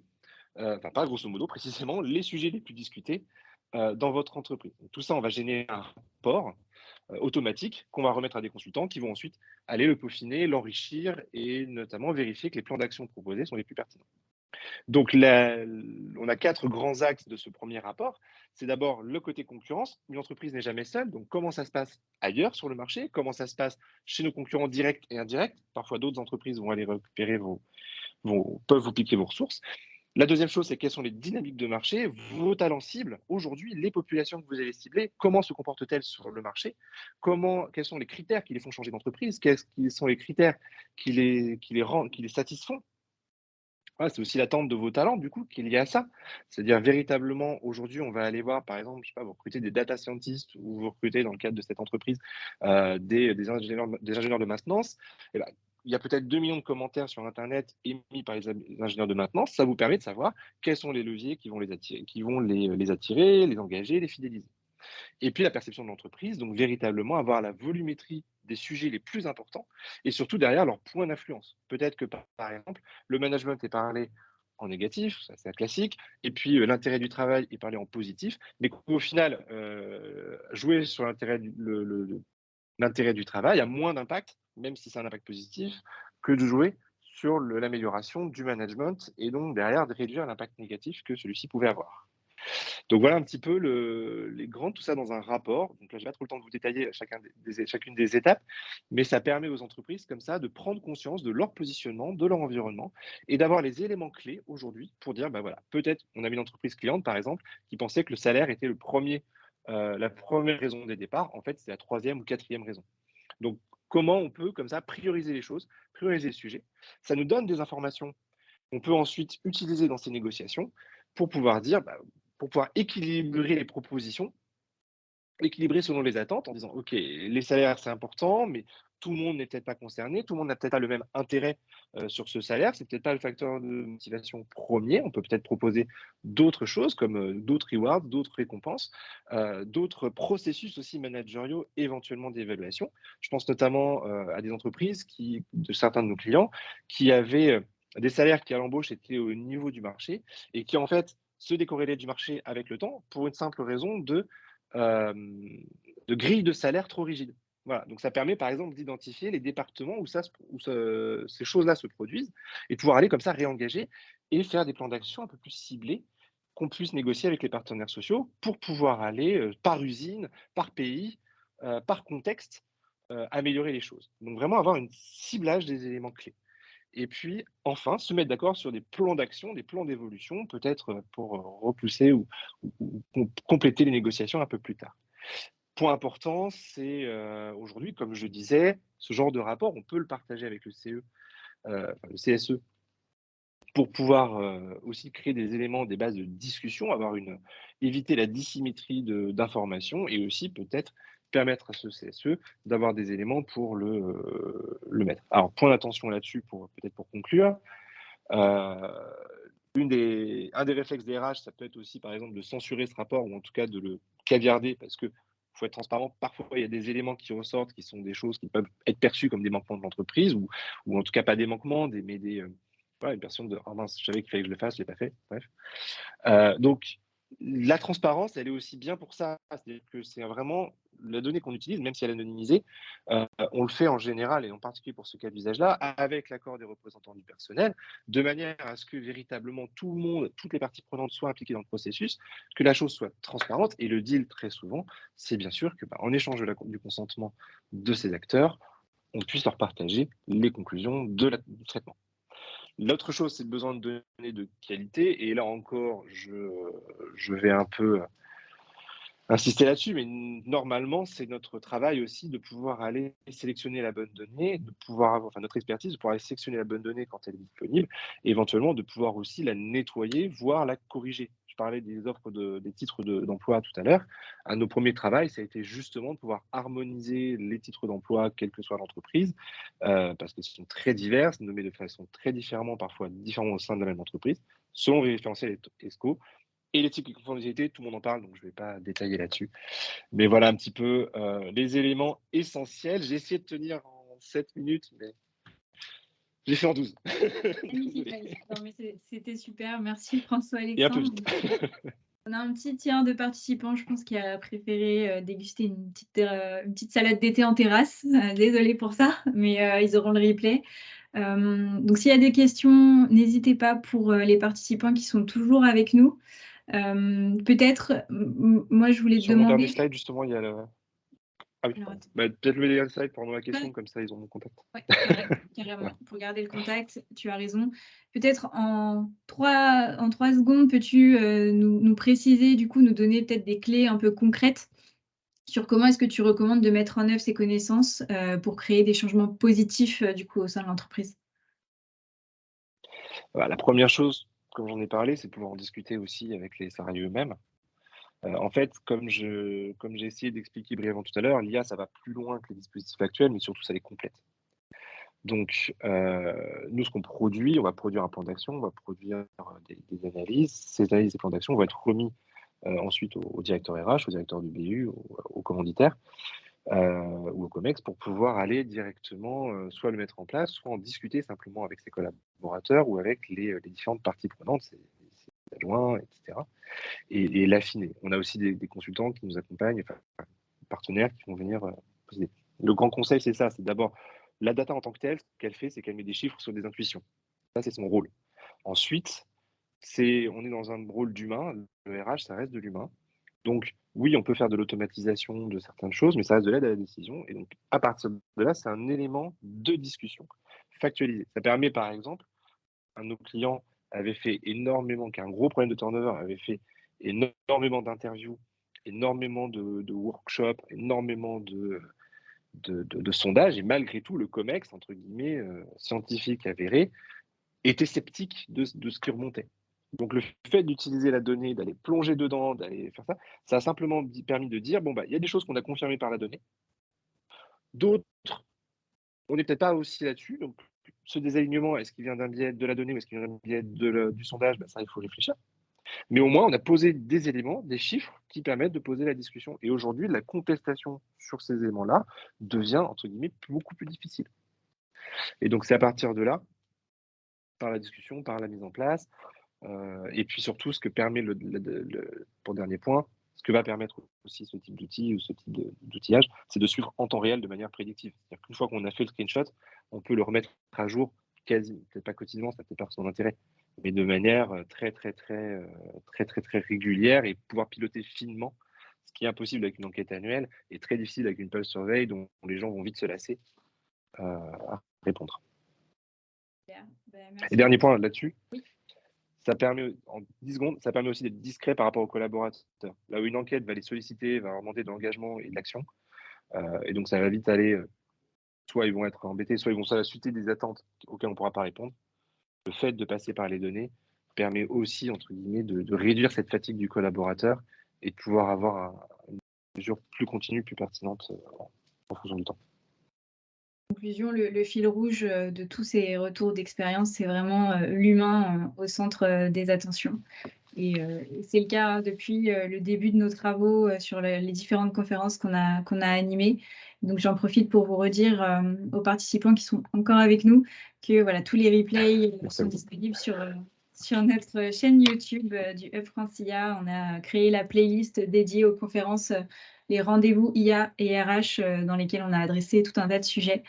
enfin pas grosso modo, précisément les sujets les plus discutés dans votre entreprise. Donc, tout ça, on va générer un rapport automatique qu'on va remettre à des consultants qui vont ensuite aller le peaufiner, l'enrichir et notamment vérifier que les plans d'action proposés sont les plus pertinents. Donc, on a 4 grands axes de ce premier rapport. C'est d'abord le côté concurrence. Une entreprise n'est jamais seule. Donc, comment ça se passe ailleurs sur le marché? Comment ça se passe chez nos concurrents directs et indirects? Parfois, d'autres entreprises vont aller récupérer peuvent vous piquer vos ressources. La deuxième chose, c'est quelles sont les dynamiques de marché, vos talents cibles. Aujourd'hui, les populations que vous allez cibler, comment se comportent-elles sur le marché? Quels sont les critères qui les font changer d'entreprise? Quels sont les critères qui les satisfont? Ouais, c'est aussi l'attente de vos talents, du coup, qui est liée à ça. C'est-à-dire, véritablement, aujourd'hui, on va aller voir, par exemple, je sais pas, vous recrutez des data scientists ou vous recrutez, dans le cadre de cette entreprise, des ingénieurs de maintenance. Eh ben, il y a peut-être 2 millions de commentaires sur Internet émis par les ingénieurs de maintenance. Ça vous permet de savoir quels sont les leviers qui vont les attirer, les engager, les fidéliser. Et puis la perception de l'entreprise, donc véritablement avoir la volumétrie des sujets les plus importants et surtout derrière leurs points d'influence. Peut-être que par exemple, le management est parlé en négatif, ça c'est un classique, et puis l'intérêt du travail est parlé en positif, mais qu'au final, jouer sur l'intérêt du travail a moins d'impact, même si c'est un impact positif, que de jouer sur l'amélioration du management et donc derrière de réduire l'impact négatif que celui-ci pouvait avoir. Donc voilà un petit peu les grandes, tout ça dans un rapport. Donc là, je n'ai pas trop le temps de vous détailler chacune des étapes, mais ça permet aux entreprises comme ça de prendre conscience de leur positionnement, de leur environnement et d'avoir les éléments clés aujourd'hui pour dire, bah voilà, peut-être on a une entreprise cliente, par exemple, qui pensait que le salaire était la première raison des départs. En fait, c'est la troisième ou quatrième raison. Donc, comment on peut comme ça prioriser les choses, prioriser le sujet. Ça nous donne des informations qu'on peut ensuite utiliser dans ces négociations pour pouvoir dire, pour pouvoir équilibrer les propositions, équilibrer selon les attentes en disant, OK, les salaires, c'est important, mais tout le monde n'est peut-être pas concerné, tout le monde n'a peut-être pas le même intérêt sur ce salaire, c'est peut-être pas le facteur de motivation premier, on peut peut-être proposer d'autres choses comme d'autres rewards, d'autres récompenses, d'autres processus aussi managériaux éventuellement d'évaluation. Je pense notamment à des entreprises de certains de nos clients qui avaient des salaires qui à l'embauche étaient au niveau du marché et qui en fait se décorrélaient du marché avec le temps pour une simple raison de grilles de salaire trop rigides. Voilà, donc ça permet par exemple d'identifier les départements où ces choses-là se produisent et de pouvoir aller comme ça réengager et faire des plans d'action un peu plus ciblés qu'on puisse négocier avec les partenaires sociaux pour pouvoir aller par usine, par pays, par contexte, améliorer les choses. Donc vraiment avoir un ciblage des éléments clés. Et puis, enfin, se mettre d'accord sur des plans d'action, des plans d'évolution, peut-être pour repousser ou compléter les négociations un peu plus tard. Point important, c'est aujourd'hui, comme je disais, ce genre de rapport, on peut le partager avec le le CSE, pour pouvoir aussi créer des éléments, des bases de discussion, éviter la dissymétrie d'informations et aussi peut-être permettre à ce CSE d'avoir des éléments pour le mettre. Alors, point d'attention là-dessus, peut-être pour conclure. Un des réflexes des RH, ça peut être aussi, par exemple, de censurer ce rapport ou en tout cas de le caviarder parce que faut être transparent. Parfois, il y a des éléments qui ressortent qui sont des choses qui peuvent être perçues comme des manquements de l'entreprise ou en tout cas pas des manquements, mais une personne de oh mince, je savais qu'il fallait que je le fasse, je l'ai pas fait. Bref. Donc, la transparence, elle est aussi bien pour ça. C'est-à-dire que c'est vraiment la donnée qu'on utilise, même si elle est anonymisée, on le fait en général, et en particulier pour ce cas d'usage-là, avec l'accord des représentants du personnel, de manière à ce que véritablement tout le monde, toutes les parties prenantes soient impliquées dans le processus, que la chose soit transparente. Et le deal, très souvent, c'est bien sûr que, en échange du consentement de ces acteurs, on puisse leur partager les conclusions du traitement. L'autre chose, c'est le besoin de données de qualité. Et là encore, je vais un peu insister là-dessus, mais normalement, c'est notre travail aussi de pouvoir aller sélectionner la bonne donnée, de pouvoir avoir, notre expertise, de pouvoir aller sélectionner la bonne donnée quand elle est disponible, et éventuellement de pouvoir aussi la nettoyer, voire la corriger. Je parlais des offres des titres d'emploi tout à l'heure. Un de nos premiers travaux, ça a été justement de pouvoir harmoniser les titres d'emploi, quelle que soit l'entreprise, parce qu'ils sont très diverses, nommés de façon très différemment, parfois différemment au sein de la même entreprise, selon les référentiels ESCO. Et l'éthique et conformité, tout le monde en parle, donc je ne vais pas détailler là-dessus. Mais voilà un petit peu les éléments essentiels. J'ai essayé de tenir en 7 minutes, mais j'ai fait en 12. Magnifique. Non, mais c'était super. Merci François Et un peu Alexandre. vite. On a un petit tiers de participants, je pense, qui a préféré déguster une petite salade d'été en terrasse. Désolée pour ça, mais ils auront le replay. Donc, s'il y a des questions, n'hésitez pas pour les participants qui sont toujours avec nous. Peut-être, moi, je voulais te Sur mon dernier demander. slide, justement, il y a le. Ah oui, Alors, pardon. attends. Peut-être le dernier slide pendant la question, Ouais. comme ça, ils ont mon contact. Ouais, carrément. Pour garder le contact, tu as raison. Peut-être en 3 secondes, peux-tu nous préciser, du coup, nous donner peut-être des clés un peu concrètes sur comment est-ce que tu recommandes de mettre en œuvre ces connaissances pour créer des changements positifs du coup au sein de l'entreprise? Voilà, la première chose, comme j'en ai parlé, c'est de pouvoir en discuter aussi avec les salariés eux-mêmes. En fait, comme j'ai essayé d'expliquer brièvement tout à l'heure, l'IA, ça va plus loin que les dispositifs actuels, mais surtout, ça les complète. Donc, nous, ce qu'on produit, on va produire un plan d'action, on va produire des analyses. Ces analyses et plans d'action vont être remis ensuite au directeur RH, au directeur du BU, au commanditaire ou au COMEX pour pouvoir aller directement soit le mettre en place, soit en discuter simplement avec ses collaborateurs ou avec les différentes parties prenantes, ses adjoints, etc. Et l'affiner. On a aussi des consultants qui nous accompagnent, enfin, partenaires qui vont venir poser. Le grand conseil, c'est ça, c'est d'abord la data en tant que telle, ce qu'elle fait, c'est qu'elle met des chiffres sur des intuitions. Ça, c'est son rôle. Ensuite, on est dans un rôle d'humain. Le RH, ça reste de l'humain. Donc, oui, on peut faire de l'automatisation de certaines choses, mais ça reste de l'aide à la décision. Et donc, à partir de là, c'est un élément de discussion factualisé. Ça permet, par exemple, un de nos clients avait fait énormément, qui a un gros problème de turnover, avait fait énormément d'interviews, énormément de workshops, énormément de sondages, et malgré tout, le COMEX, entre guillemets, scientifique avéré, était sceptique de ce qui remontait. Donc le fait d'utiliser la donnée, d'aller plonger dedans, d'aller faire ça, ça a simplement permis de dire, bon, bah, il y a des choses qu'on a confirmées par la donnée, d'autres, on n'est peut-être pas aussi là-dessus, donc ce désalignement, est-ce qu'il vient d'un biais de la donnée ou est-ce qu'il vient d'un biais du sondage, bah, ça, il faut réfléchir. Mais au moins, on a posé des éléments, des chiffres qui permettent de poser la discussion. Et aujourd'hui, la contestation sur ces éléments-là devient, entre guillemets, beaucoup plus difficile. Et donc, c'est à partir de là, par la discussion, par la mise en place, et puis surtout, ce que permet pour dernier point, ce que va permettre aussi ce type d'outil ou ce type d'outillage, c'est de suivre en temps réel de manière prédictive. C'est-à-dire qu'une fois qu'on a fait le screenshot, on peut le remettre à jour quasi, peut-être pas quotidiennement, ça peut-être pas son intérêt, mais de manière très régulière et pouvoir piloter finement, ce qui est impossible avec une enquête annuelle et très difficile avec une pulse survey dont les gens vont vite se lasser à répondre. Et dernier point là-dessus. Oui. Ça permet, en 10 secondes, ça permet aussi d'être discret par rapport aux collaborateurs. Là où une enquête va les solliciter, va leur demander de l'engagement et de l'action. Et donc, ça va vite aller, soit ils vont être embêtés, soit ils vont susciter des attentes auxquelles on ne pourra pas répondre. Le fait de passer par les données permet aussi, entre guillemets, de réduire cette fatigue du collaborateur et de pouvoir avoir une mesure plus continue, plus pertinente en fonction du temps. Conclusion, le fil rouge de tous ces retours d'expérience, c'est vraiment l'humain au centre des attentions. Et c'est le cas depuis le début de nos travaux sur les différentes conférences qu'on a animées. Donc, j'en profite pour vous redire aux participants qui sont encore avec nous que voilà, tous les replays sont disponibles sur notre chaîne YouTube du Hub France IA. On a créé la playlist dédiée aux conférences, les rendez-vous IA et RH dans lesquels on a adressé tout un tas de sujets.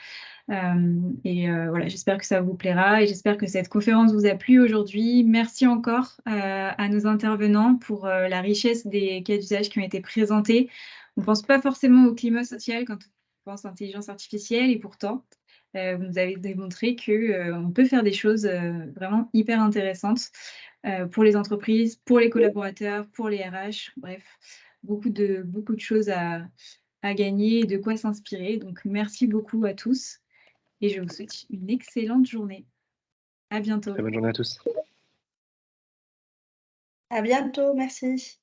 Voilà, j'espère que ça vous plaira et j'espère que cette conférence vous a plu aujourd'hui. Merci encore à nos intervenants pour la richesse des cas d'usage qui ont été présentés. On ne pense pas forcément au climat social quand on pense intelligence artificielle et pourtant, vous nous avez démontré qu'on peut faire des choses vraiment hyper intéressantes pour les entreprises, pour les collaborateurs, pour les RH. Bref, beaucoup de choses à gagner et de quoi s'inspirer. Donc, merci beaucoup à tous. Et je vous souhaite une excellente journée. À bientôt. Très bonne journée à tous. À bientôt, merci.